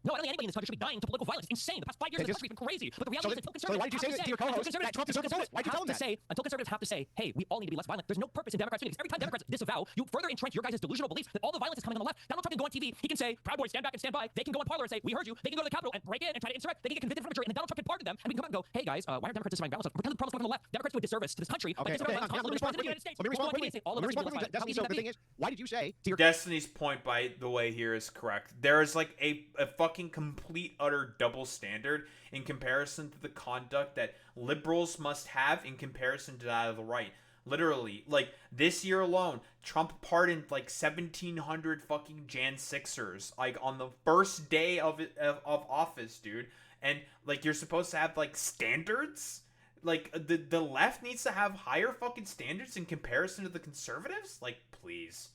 No, I don't think anybody in this country should be dying to political violence. It's insane. The past 5 years in this country has been crazy. But the reality is, until conservatives why did you say that to your co-host that Trump deserves a bullet? Why did you tell him that? Until conservatives have to say, hey, we all need to be less violent, there's no purpose in Democrats doing this. Every time Democrats disavow, you further entrench your guys' delusional beliefs that all the violence is coming on the left. Donald Trump can go on TV. He can say, Proud Boys, stand back and stand by. They can go on Parler and say, we heard you. They can go to the Capitol and break in and try to insurrect. They can get convicted from a jury, and then Donald Trump can pardon them. And we can come out and go, hey guys, why are Democrats disavowing violence? Pretend the problems coming from the left. Democrats do a disservice to this country. Okay, let me respond quickly. Let me respond quickly. Destiny, so the thing is, why did you say to your... Destiny's point, by the way, here is correct. There is like a fucking complete, utter double standard in comparison to the conduct that liberals must have in comparison to that of the right. Literally, like, this year alone, Trump pardoned like 1,700 fucking Jan 6ers, like, on the first day of office, dude. And, like, you're supposed to have, like, standards? Like, the left needs to have higher fucking standards in comparison to the conservatives? Like, please.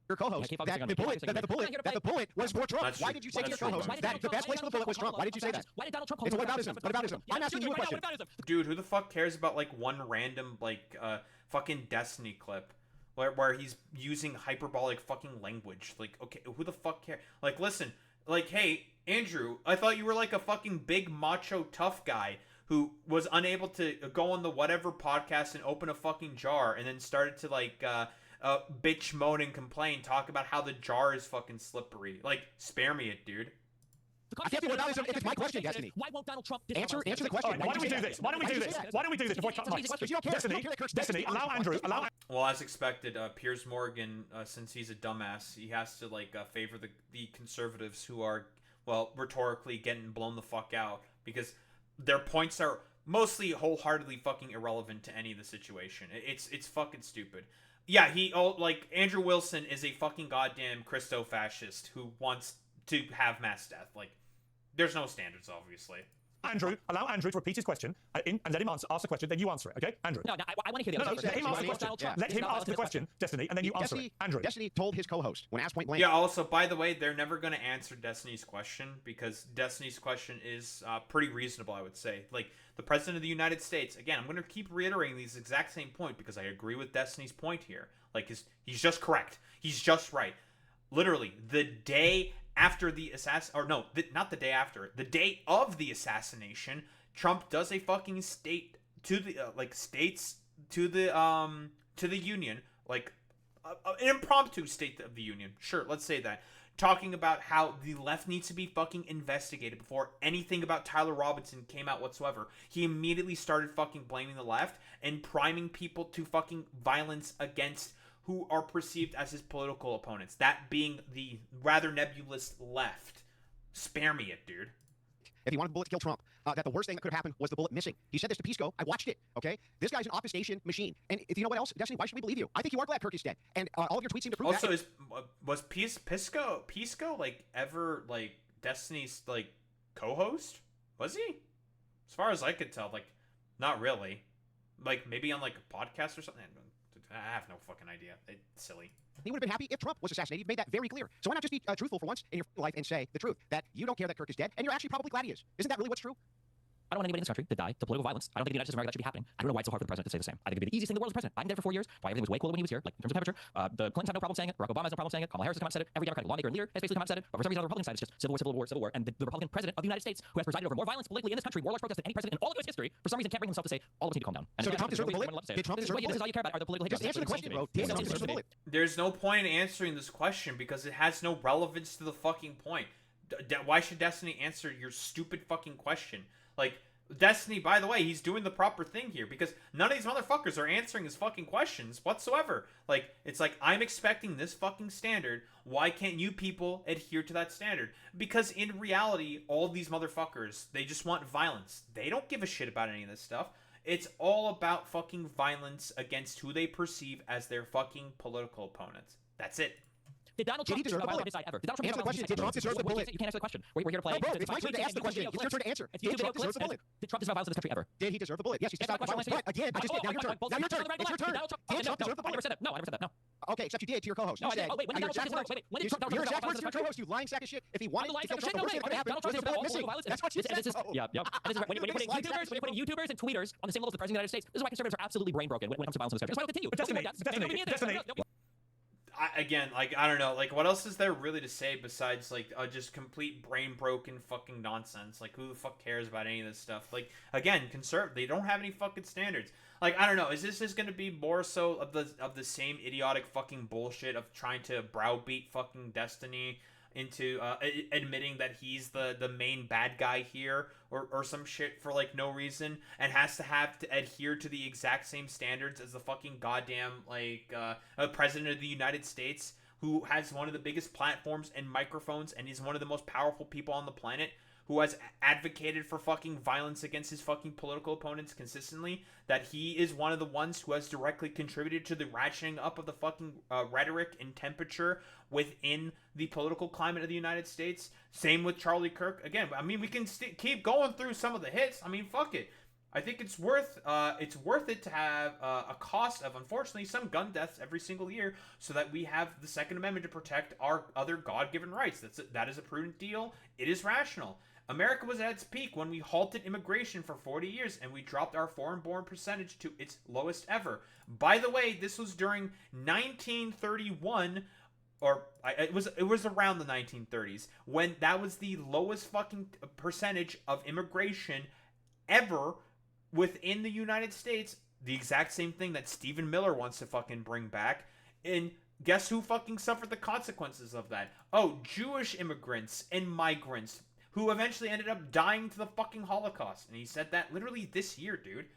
Your co-host that the bullet was for Trump. Why did you say to your co-host that the best place for the bullet was Trump? Why did you say that? Why did Donald Trump It's whataboutism. I'm asking you a question. Dude, who the fuck cares about like one random like fucking Destiny clip where he's using hyperbolic fucking language? Like, okay, who the fuck cares? Like, listen, like, hey, Andrew, I thought you were like a fucking big macho tough guy who was unable to go on the whatever podcast and open a fucking jar and then started to like bitch, moan, and complain, talk about how the jar is fucking slippery. Like, spare me it, dude. I can't be without if it's my question, Destiny. Why won't Donald Trump answer the question? Right, why don't we do this? Why don't we do this before I cut the mics? Destiny, allow Andrew. Well, as expected, Piers Morgan, since he's a dumbass, he has to like favor the conservatives who are, well, rhetorically getting blown the fuck out because their points are mostly wholeheartedly fucking irrelevant to any of the situation. It's fucking stupid. Yeah, like, Andrew Wilson is a fucking goddamn Christo-fascist who wants to have mass death. Like, there's no standards, obviously. Andrew, allow Andrew to repeat his question and let him ask the question, then you answer it, okay? Andrew. No, I want to hear the answer. Let him ask the question. Let him ask the question, Destiny, and then you answer it. Andrew. Destiny told his co-host when asked point blank. Yeah, also, by the way, they're never going to answer Destiny's question because Destiny's question is pretty reasonable, I would say. Like, the President of the United States, again, I'm going to keep reiterating these exact same point because I agree with Destiny's point here. Like, he's just correct. He's just right. Literally, the day after the not the day after, the day of the assassination, Trump does a fucking state to the states to the union, like an impromptu state of the union. Sure, let's say that. Talking about how the left needs to be fucking investigated before anything about Tyler Robinson came out whatsoever. He immediately started fucking blaming the left and priming people to fucking violence against who are perceived as his political opponents. That being the rather nebulous left. Spare me it, dude. If he wanted the bullet to kill Trump, that the worst thing that could have happened was the bullet missing. He said this to Pisco. I watched it, okay? This guy's an obfuscation machine. And if you know what else, Destiny, why should we believe you? I think you are glad Kirk is dead. And all of your tweets seem to prove that. Also, was Pisco, like, ever, like, Destiny's, like, co-host? Was he? As far as I could tell, like, not really. Like, maybe on, like, a podcast or something? I have no fucking idea. It's silly. He would have been happy if Trump was assassinated. You've made that very clear. So why not just be truthful for once in your life and say the truth, that you don't care that Kirk is dead, and you're actually probably glad he is. Isn't that really what's true? I don't want anybody in this country to die to political violence. I don't think the United States of America that should be happening. I don't know why it's so hard for the president to say the same. I think it'd be the easiest thing in the world as president. Biden did it for 4 years. Why everything was way cooler when he was here, like in terms of temperature. The Clintons have no problem saying it. Barack Obama has no problem saying it. Kamala Harris has come out and said it. Every Democratic lawmaker and leader has basically come out and said it. But for some reason on the Republican side, it's just civil war, civil war, civil war. And the Republican president of the United States, who has presided over more violence politically in this country, more large protests than any president in all of U.S. history, for some reason can't bring himself to say all of us need to calm down. And so did Trump deserve the bullet? Did Trump deserve the bullet? This is all you care about are the political Just answer the question, bro. Did Trump deserve the bullet? There's no point in answering this question because it has no relevance to the fucking point. Why should Destiny answer your stupid fucking question? Like, Destiny, by the way, he's doing the proper thing here because none of these motherfuckers are answering his fucking questions whatsoever. Like, it's like, I'm expecting this fucking standard. Why can't you people adhere to that standard? Because in reality, all these motherfuckers, they just want violence. They don't give a shit about any of this stuff. It's all about fucking violence against who they perceive as their fucking political opponents. That's it. Did Donald Trump deserve the bullet? Ever? Did Donald Trump answer the question? Did Trump deserve the bullet? You can't answer the question. We're here to play. No, bro, it's my turn to ask the question. It's your turn to answer. Did Trump deserve the bullet? Did Trump deserve violence in this country ever? Did he deserve the bullet? Yes, he's not violence. But again, I just did. Now your turn. Now your turn. It's your turn. Did Trump deserve the bullet? I never said that. No, I never said that. No. Okay, except you did to your co-host. No, I didn't. Oh, wait, when did Donald Trump deserve the bullet? Your exact words to your co-host, you lying sack of shit. If he wanted to kill Trump, the worst thing that could happen was his bullet missing. That's what you said. Yeah. When you're putting YouTubers and tweeters on the same level as the President of the United States, this is why conservatives are absolutely brain broken when it comes to violence in this country. That's why I'll continue. Destiny. again, like, I don't know, like, what else is there really to say besides, like, just complete brain broken fucking nonsense? Like, who the fuck cares about any of this stuff? Like, again, they don't have any fucking standards. Like, I don't know, is this just gonna be more so of the same idiotic fucking bullshit of trying to browbeat fucking Destiny into admitting that he's the main bad guy here, or some shit for, like, no reason, and have to adhere to the exact same standards as the fucking goddamn, like, president of the United States, who has one of the biggest platforms and microphones and is one of the most powerful people on the planet, who has advocated for fucking violence against his fucking political opponents consistently, that he is one of the ones who has directly contributed to the ratcheting up of the fucking rhetoric and temperature within the political climate of the United States. Same with Charlie Kirk. Again, I mean, we can keep going through some of the hits. I mean, fuck it. I think it's worth it to have a cost of, unfortunately, some gun deaths every single year, so that we have the Second Amendment to protect our other God-given rights. That is a prudent deal. It is rational. America was at its peak when we halted immigration for 40 years and we dropped our foreign-born percentage to its lowest ever. By the way, this was during 1931, or it was around the 1930s, when that was the lowest fucking percentage of immigration ever within the United States. The exact same thing that Stephen Miller wants to fucking bring back. And guess who fucking suffered the consequences of that? Oh, Jewish immigrants and migrants, who eventually ended up dying to the fucking Holocaust. And he said that literally this year, dude.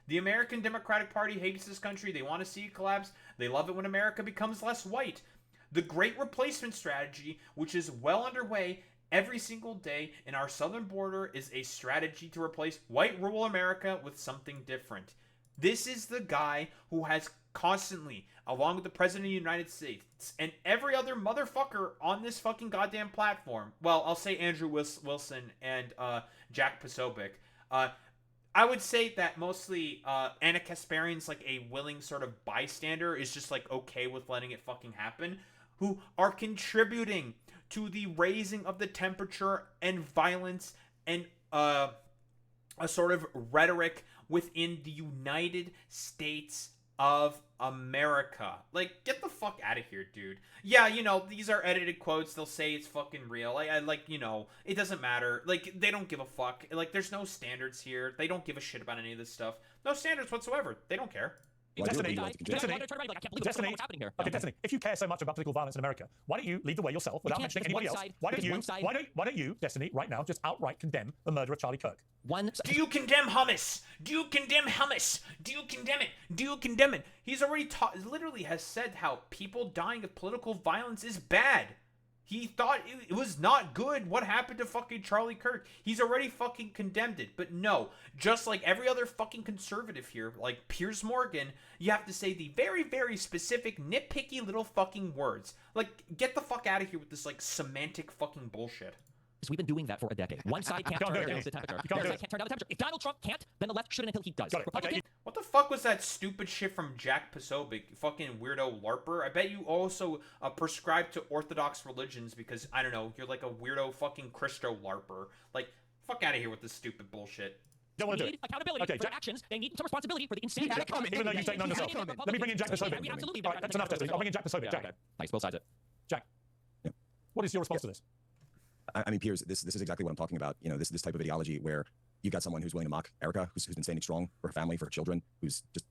The American Democratic Party hates this country. They want to see it collapse. They love it when America becomes less white. The Great Replacement Strategy, which is well underway every single day in our southern border, is a strategy to replace white rural America with something different. This is the guy who has constantly, along with the President of the United States and every other motherfucker on this fucking goddamn platform, well, I'll say Andrew Wilson and Jack Posobiec, I would say that mostly Anna Kasparian's like a willing sort of bystander, is just like okay with letting it fucking happen, who are contributing to the raising of the temperature and violence and a sort of rhetoric within the United States of America. Like, get the fuck out of here, dude. Yeah, you know, these are edited quotes. They'll say it's fucking real. Like, you know, it doesn't matter. Like, they don't give a fuck. Like, there's no standards here. They don't give a shit about any of this stuff. No standards whatsoever. They don't care. Destiny, Destiny, what's happening here? Okay, Destiny, if you care so much about political violence in America, why don't you lead the way yourself without mentioning anybody else? Why don't you, Destiny, right now, just outright condemn the murder of Charlie Kirk? Do you condemn hummus? Do you condemn hummus? Do you condemn it? Do you condemn it? He's already literally has said how people dying of political violence is bad. He thought it was not good what happened to fucking Charlie Kirk. He's already fucking condemned it. But no, just like every other fucking conservative here, like Piers Morgan, you have to say the very, very specific, nitpicky little fucking words. Like, get the fuck out of here with this, like, semantic fucking bullshit. We've been doing that for a decade. One side can't turn down the temperature. The other side can't turn down the temperature. If Donald Trump can't, then the left shouldn't until he does. What the fuck was that stupid shit from Jack Posobiec, fucking weirdo LARPer? I bet you also prescribe to Orthodox religions because, I don't know, you're like a weirdo fucking Christo LARPer. Like, fuck out of here with this stupid bullshit. Don't want to do it. Accountability for their actions. They need some responsibility for the insanity. Even though you take none yourself. Let me bring in Jack Posobiec. Absolutely. Right, that's enough, Destiny. I'll bring in Jack Posobiec. Jack. Nice, both sides it. Jack, what is your response to this? I mean, Piers, this is exactly what I'm talking about. You know, this type of ideology where you've got someone who's willing to mock Erica, who's been standing strong for her family, for her children, who's just,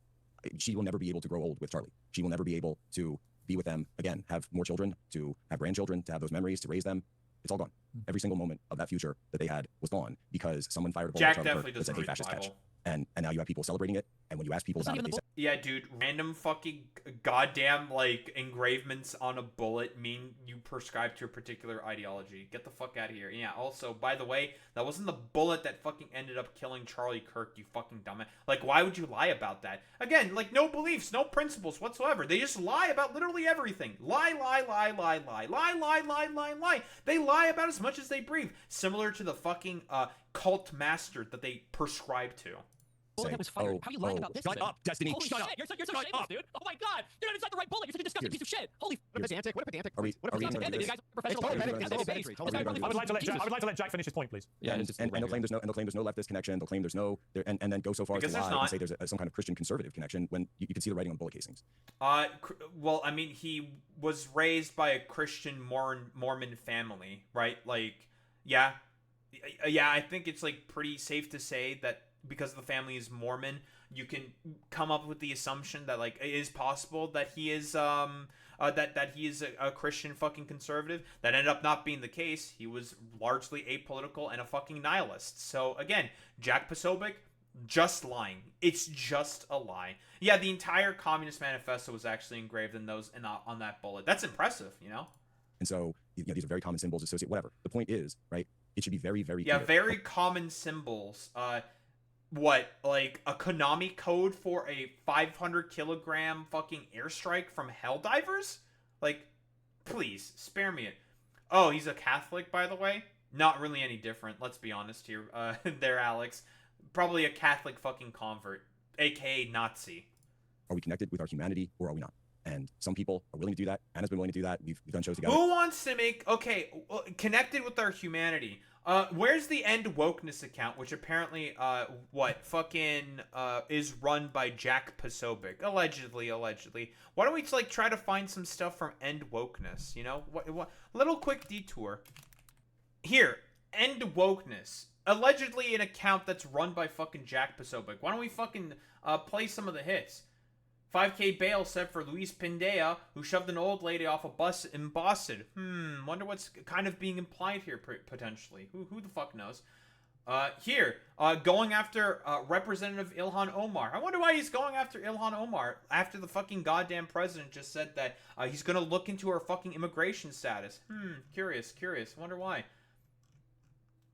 she will never be able to grow old with Charlie. She will never be able to be with them again, have more children, to have grandchildren, to have those memories, to raise them. It's all gone. Every single moment of that future that they had was gone because someone fired a bullet at Charlie Kirk that said, "Hey, fascist catch." And now you have people celebrating it, and when you ask people about it, they say, yeah, dude, random fucking goddamn, like, engravements on a bullet mean you prescribe to a particular ideology. Get the fuck out of here. Yeah, also, by the way, that wasn't the bullet that fucking ended up killing Charlie Kirk, you fucking dumbass. Like, why would you lie about that? Again, like, no beliefs, no principles whatsoever. They just lie about literally everything. Lie. They lie about as much as they breathe. Similar to the fucking cult master that they prescribe to. Bullet that was fired. How are you lying about this? Shut up, Destiny. Holy shut shit, up. You're so shameless, dude. Oh my god. Dude, it's not the right bullet. You're such a disgusting piece of shit. Holy. What a pedantic. What a pedantic. Are we What a going to do You this? guys are professional It's players. total This guy's bigotry. bigotry. Total I would like to let Jack finish his point, please. Yeah, and they'll claim there's no leftist connection. They'll claim there's no, and then go so far Because as to there's lie and not. say there's some kind of Christian conservative connection when you can see the writing on bullet casings. Well, I mean, he was raised by a Christian Mormon family, right? Like, yeah, I think it's like pretty safe to say that because the family is Mormon, you can come up with the assumption that like it is possible that he is that he is a Christian fucking conservative. That ended up not being the case. He was largely apolitical and a fucking nihilist. So again, Jack Posobiec, just lying. It's just a lie. Yeah, the entire Communist Manifesto was actually engraved in those and on that bullet. That's impressive, you know. And so these are very common symbols associated. Whatever. The point is, right? It should be very, very yeah, clear. very common symbols. What, like a Konami code for a 500 kilogram fucking airstrike from Helldivers? Like, please spare me it. Oh, he's a Catholic, by the way. Not really any different. Let's be honest here. There, Alex. Probably a Catholic fucking convert, aka Nazi. Are we connected with our humanity or are we not? And some people are willing to do that. Anna's been willing to do that. We've done shows together. Who wants to make connected with our humanity? Where's the End Wokeness account, which apparently is run by Jack Posobiec, allegedly. Why don't we like try to find some stuff from End Wokeness? You know, what little quick detour here. End Wokeness, allegedly an account that's run by fucking Jack Posobiec. Why don't we fucking play some of the hits? 5K bail set for Luis Pindea, who shoved an old lady off a bus in Boston. Wonder what's kind of being implied here, potentially. Who the fuck knows? Going after Representative Ilhan Omar. I wonder why he's going after Ilhan Omar after the fucking goddamn president just said that he's gonna look into her fucking immigration status. Curious. Wonder why.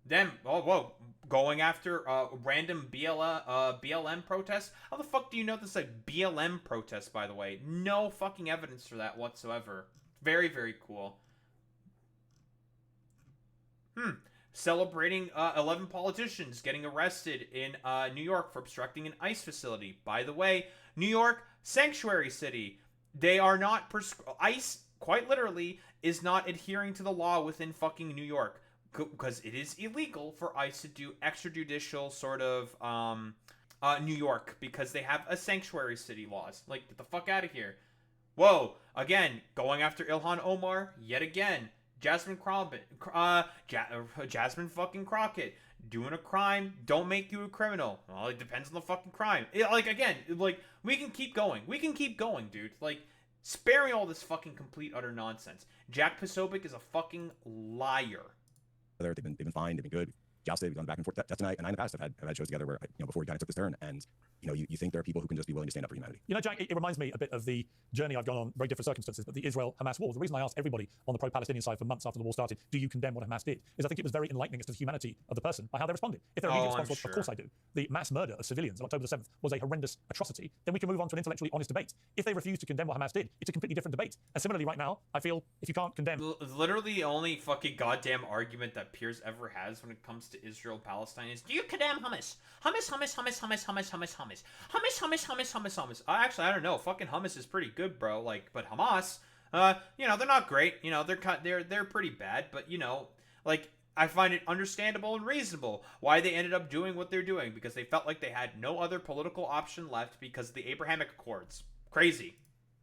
Then, whoa, going after random BLM protests? How the fuck do you know this is a BLM protest, by the way? No fucking evidence for that whatsoever. Very, very cool. Celebrating 11 politicians getting arrested in New York for obstructing an ICE facility. By the way, New York, sanctuary city. They are not... ICE, quite literally, is not adhering to the law within fucking New York. Because it is illegal for ICE to do extrajudicial sort of New York because they have a sanctuary city laws. Like, get the fuck out of here. Whoa, again, going after Ilhan Omar, yet again. Jasmine Jasmine fucking Crockett, doing a crime, don't make you a criminal. Well, it depends on the fucking crime. We can keep going. We can keep going, dude. Like, spare me all this fucking complete utter nonsense. Jack Posobiec is a fucking liar. They've been fine, they've been good. Jousted, we've gone back and forth. That's tonight, and I in the past have had shows together where before we kind of took this turn, and you think there are people who can just be willing to stand up for humanity. You know, Jack, it reminds me a bit of the journey I've gone on, very different circumstances, but the Israel-Hamas war. The reason I asked everybody on the pro-Palestinian side for months after the war started, do you condemn what Hamas did, is I think it was very enlightening as to the humanity of the person by how they responded. If they're immediately responsible, sure. Of course I do. The mass murder of civilians on October the 7th was a horrendous atrocity. Then we can move on to an intellectually honest debate. If they refuse to condemn what Hamas did, it's a completely different debate. And similarly, right now, I feel if you can't condemn... Literally the only fucking goddamn argument that Piers ever has when it comes to Israel-Palestine is, do you condemn hummus? Hummus. Actually, I don't know. Fucking hummus is pretty good, bro. Like, but Hamas, they're not great. They're pretty bad. But I find it understandable and reasonable why they ended up doing what they're doing, because they felt like they had no other political option left because of the Abrahamic Accords. Crazy.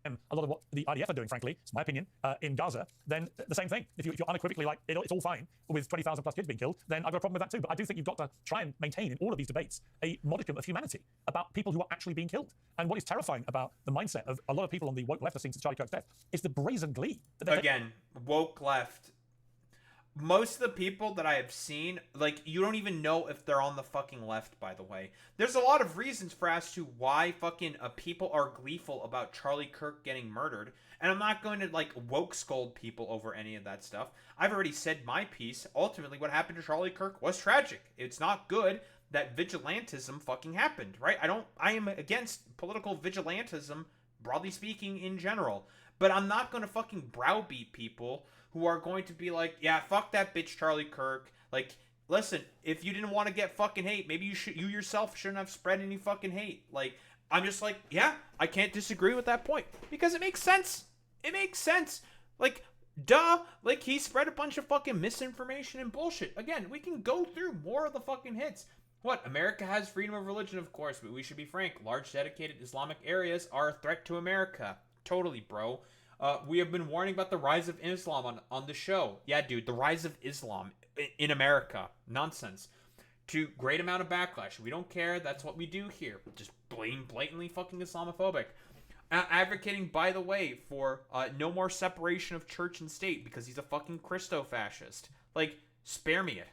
A lot of what the IDF are doing, frankly, it's my opinion, in Gaza, then the same thing. If you're unequivocally like, it's all fine with 20,000 plus kids being killed, then I've got a problem with that too. But I do think you've got to try and maintain in all of these debates a modicum of humanity about people who are actually being killed. And what is terrifying about the mindset of a lot of people on the woke left have seen since Charlie Kirk's death is the brazen glee. Again, woke left. Most of the people that I have seen, like, you don't even know if they're on the fucking left, by the way. There's a lot of reasons for as to why fucking people are gleeful about Charlie Kirk getting murdered. And I'm not going to, like, woke scold people over any of that stuff. I've already said my piece. Ultimately, what happened to Charlie Kirk was tragic. It's not good that vigilantism fucking happened, right? I am against political vigilantism, broadly speaking, in general. But I'm not going to fucking browbeat people who are going to be like, yeah, fuck that bitch Charlie Kirk. Like, listen, if you didn't want to get fucking hate, maybe you yourself shouldn't have spread any fucking hate. Like, I'm just like, yeah, I can't disagree with that point because it makes sense. it makes sense. Like, duh. Like, he spread a bunch of fucking misinformation and bullshit. Again, we can go through more of the fucking hits. What? America has freedom of religion, of course, but we should be frank. Large dedicated Islamic areas are a threat to America. Totally, bro. We have been warning about the rise of Islam on the show. Yeah, dude, the rise of Islam in America. Nonsense. To great amount of backlash. We don't care. That's what we do here. Just blatantly fucking Islamophobic. Advocating, by the way, for no more separation of church and state because he's a fucking Christo-fascist. Like, spare me it.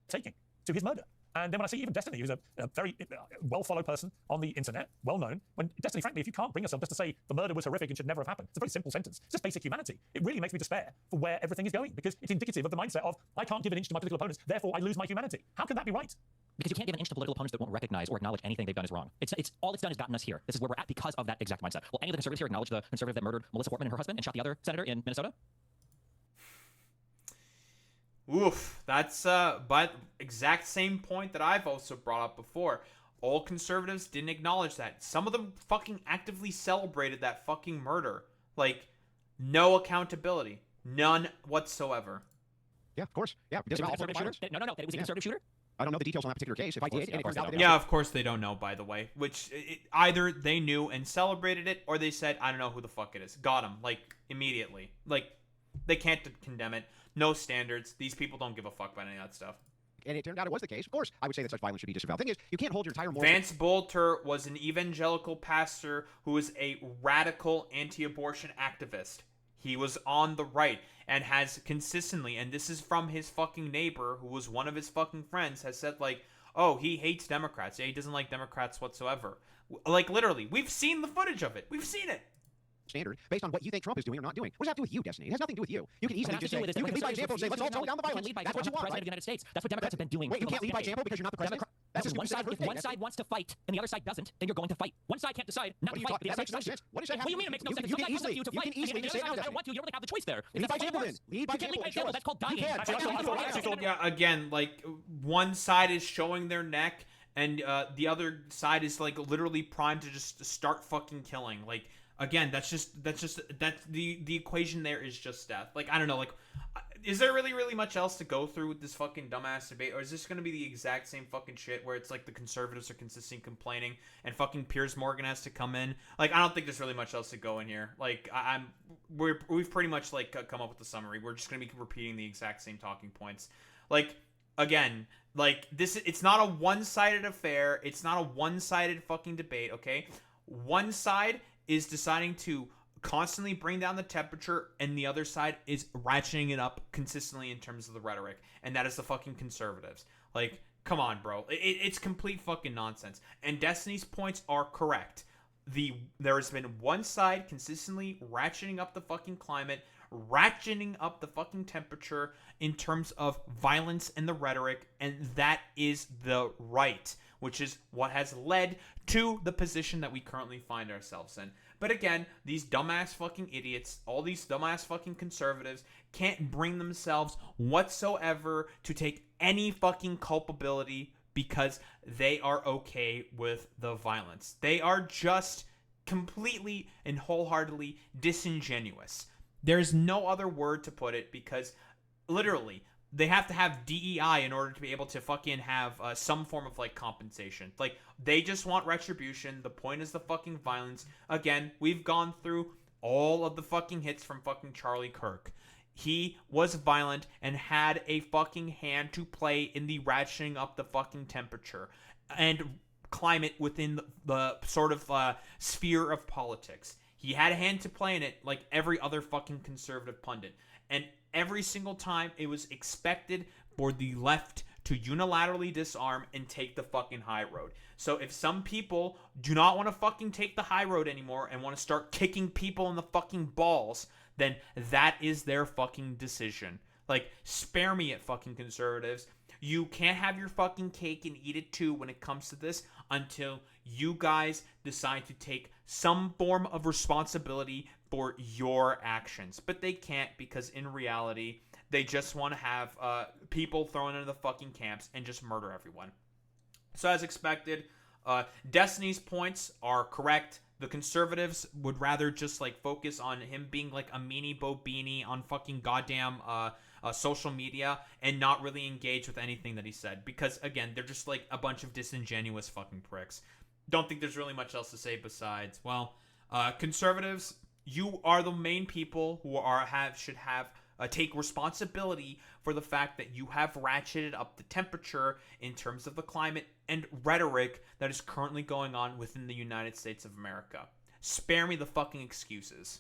Taking to his murder. And then when I see even Destiny, who's a very well-followed person on the internet, well-known, when Destiny, frankly, if you can't bring yourself just to say the murder was horrific and should never have happened, it's a very simple sentence. It's just basic humanity. It really makes me despair for where everything is going because it's indicative of the mindset of, I can't give an inch to my political opponents, therefore I lose my humanity. How can that be right? Because you can't give an inch to political opponents that won't recognize or acknowledge anything they've done is wrong. It's all it's done is gotten us here. This is where we're at because of that exact mindset. Will any of the conservatives here acknowledge the conservative that murdered Melissa Portman and her husband and shot the other senator in Minnesota? Oof, that's but exact same point that I've also brought up before. All conservatives didn't acknowledge that. Some of them fucking actively celebrated that fucking murder. Like, no accountability. None whatsoever. Yeah, of course. Yeah. No, that it was a conservative shooter? I don't know the details on that particular case. If I did, and it turns out that yeah, of course they don't know, by the way. Which, either they knew and celebrated it, or they said, I don't know who the fuck it is. Got him, like, immediately. Like, they can't condemn it. No standards. These people don't give a fuck about any of that stuff. And it turned out it was the case. Of course, I would say that such violence should be disavowed. The thing is, you can't hold your entire moral... Vance Bolter was an evangelical pastor who was a radical anti-abortion activist. He was on the right and has consistently, and this is from his fucking neighbor who was one of his fucking friends, has said, like, oh, he hates Democrats. Yeah, he doesn't like Democrats whatsoever. Like, literally, we've seen the footage of it. We've seen it. Standard based on what you think Trump is doing or not doing. What does that have to do with you, Destiny? It has nothing to do with you. You can easily just say, you can lead by example and say, let's all tone down the violence. That's what you want, President of the United States. That's what Democrats have been doing. Wait, you can't lead by example because you're not the president? That's if one side wants to fight and the other side doesn't, then you're going to fight. One side can't decide not to fight. That makes no sense. What does that have? What do you mean it makes no sense? You can easily say that. I don't want to. You don't really have the choice there. Lead by example then. Lead by example. That's called dying. Yeah, again, like, one side is showing their neck and the other side is, like, literally primed to just start fucking killing. Like, again, that's the equation there is just death. Like, I don't know, like, is there really much else to go through with this fucking dumbass debate, or is this gonna be the exact same fucking shit where it's like the conservatives are consistently complaining and fucking Piers Morgan has to come in? Like, I don't think there's really much else to go in here. Like, we've pretty much, like, come up with the summary. We're just gonna be repeating the exact same talking points. Like, again, like, this, it's not a one-sided affair. It's not a one-sided fucking debate, okay? One side is deciding to constantly bring down the temperature, and the other side is ratcheting it up consistently in terms of the rhetoric, and that is the fucking conservatives. Like, come on, bro. It's complete fucking nonsense. And Destiny's points are correct. There has been one side consistently ratcheting up the fucking climate, ratcheting up the fucking temperature in terms of violence and the rhetoric, and that is the right, which is what has led to the position that we currently find ourselves in. But again, these dumbass fucking idiots, all these dumbass fucking conservatives can't bring themselves whatsoever to take any fucking culpability because they are okay with the violence. They are just completely and wholeheartedly disingenuous. There's no other word to put it, because literally they have to have DEI in order to be able to fucking have some form of, like, compensation. Like, they just want retribution. The point is the fucking violence. Again, we've gone through all of the fucking hits from fucking Charlie Kirk. He was violent and had a fucking hand to play in the ratcheting up the fucking temperature and climate within the sort of sphere of politics. He had a hand to play in it like every other fucking conservative pundit. And every single time it was expected for the left to unilaterally disarm and take the fucking high road. So if some people do not want to fucking take the high road anymore and want to start kicking people in the fucking balls, then that is their fucking decision. Like, spare me it, fucking conservatives. You can't have your fucking cake and eat it too when it comes to this until you guys decide to take some form of responsibility for your actions. But they can't, because in reality, they just want to have people thrown into the fucking camps and just murder everyone. So as expected, Destiny's points are correct. The conservatives would rather just like focus on him being like a meanie bobini on fucking goddamn social media and not really engage with anything that he said, because again, they're just like a bunch of disingenuous fucking pricks. Don't think there's really much else to say besides, well, conservatives, you are the main people who should take responsibility for the fact that you have ratcheted up the temperature in terms of the climate and rhetoric that is currently going on within the United States of America. Spare me the fucking excuses.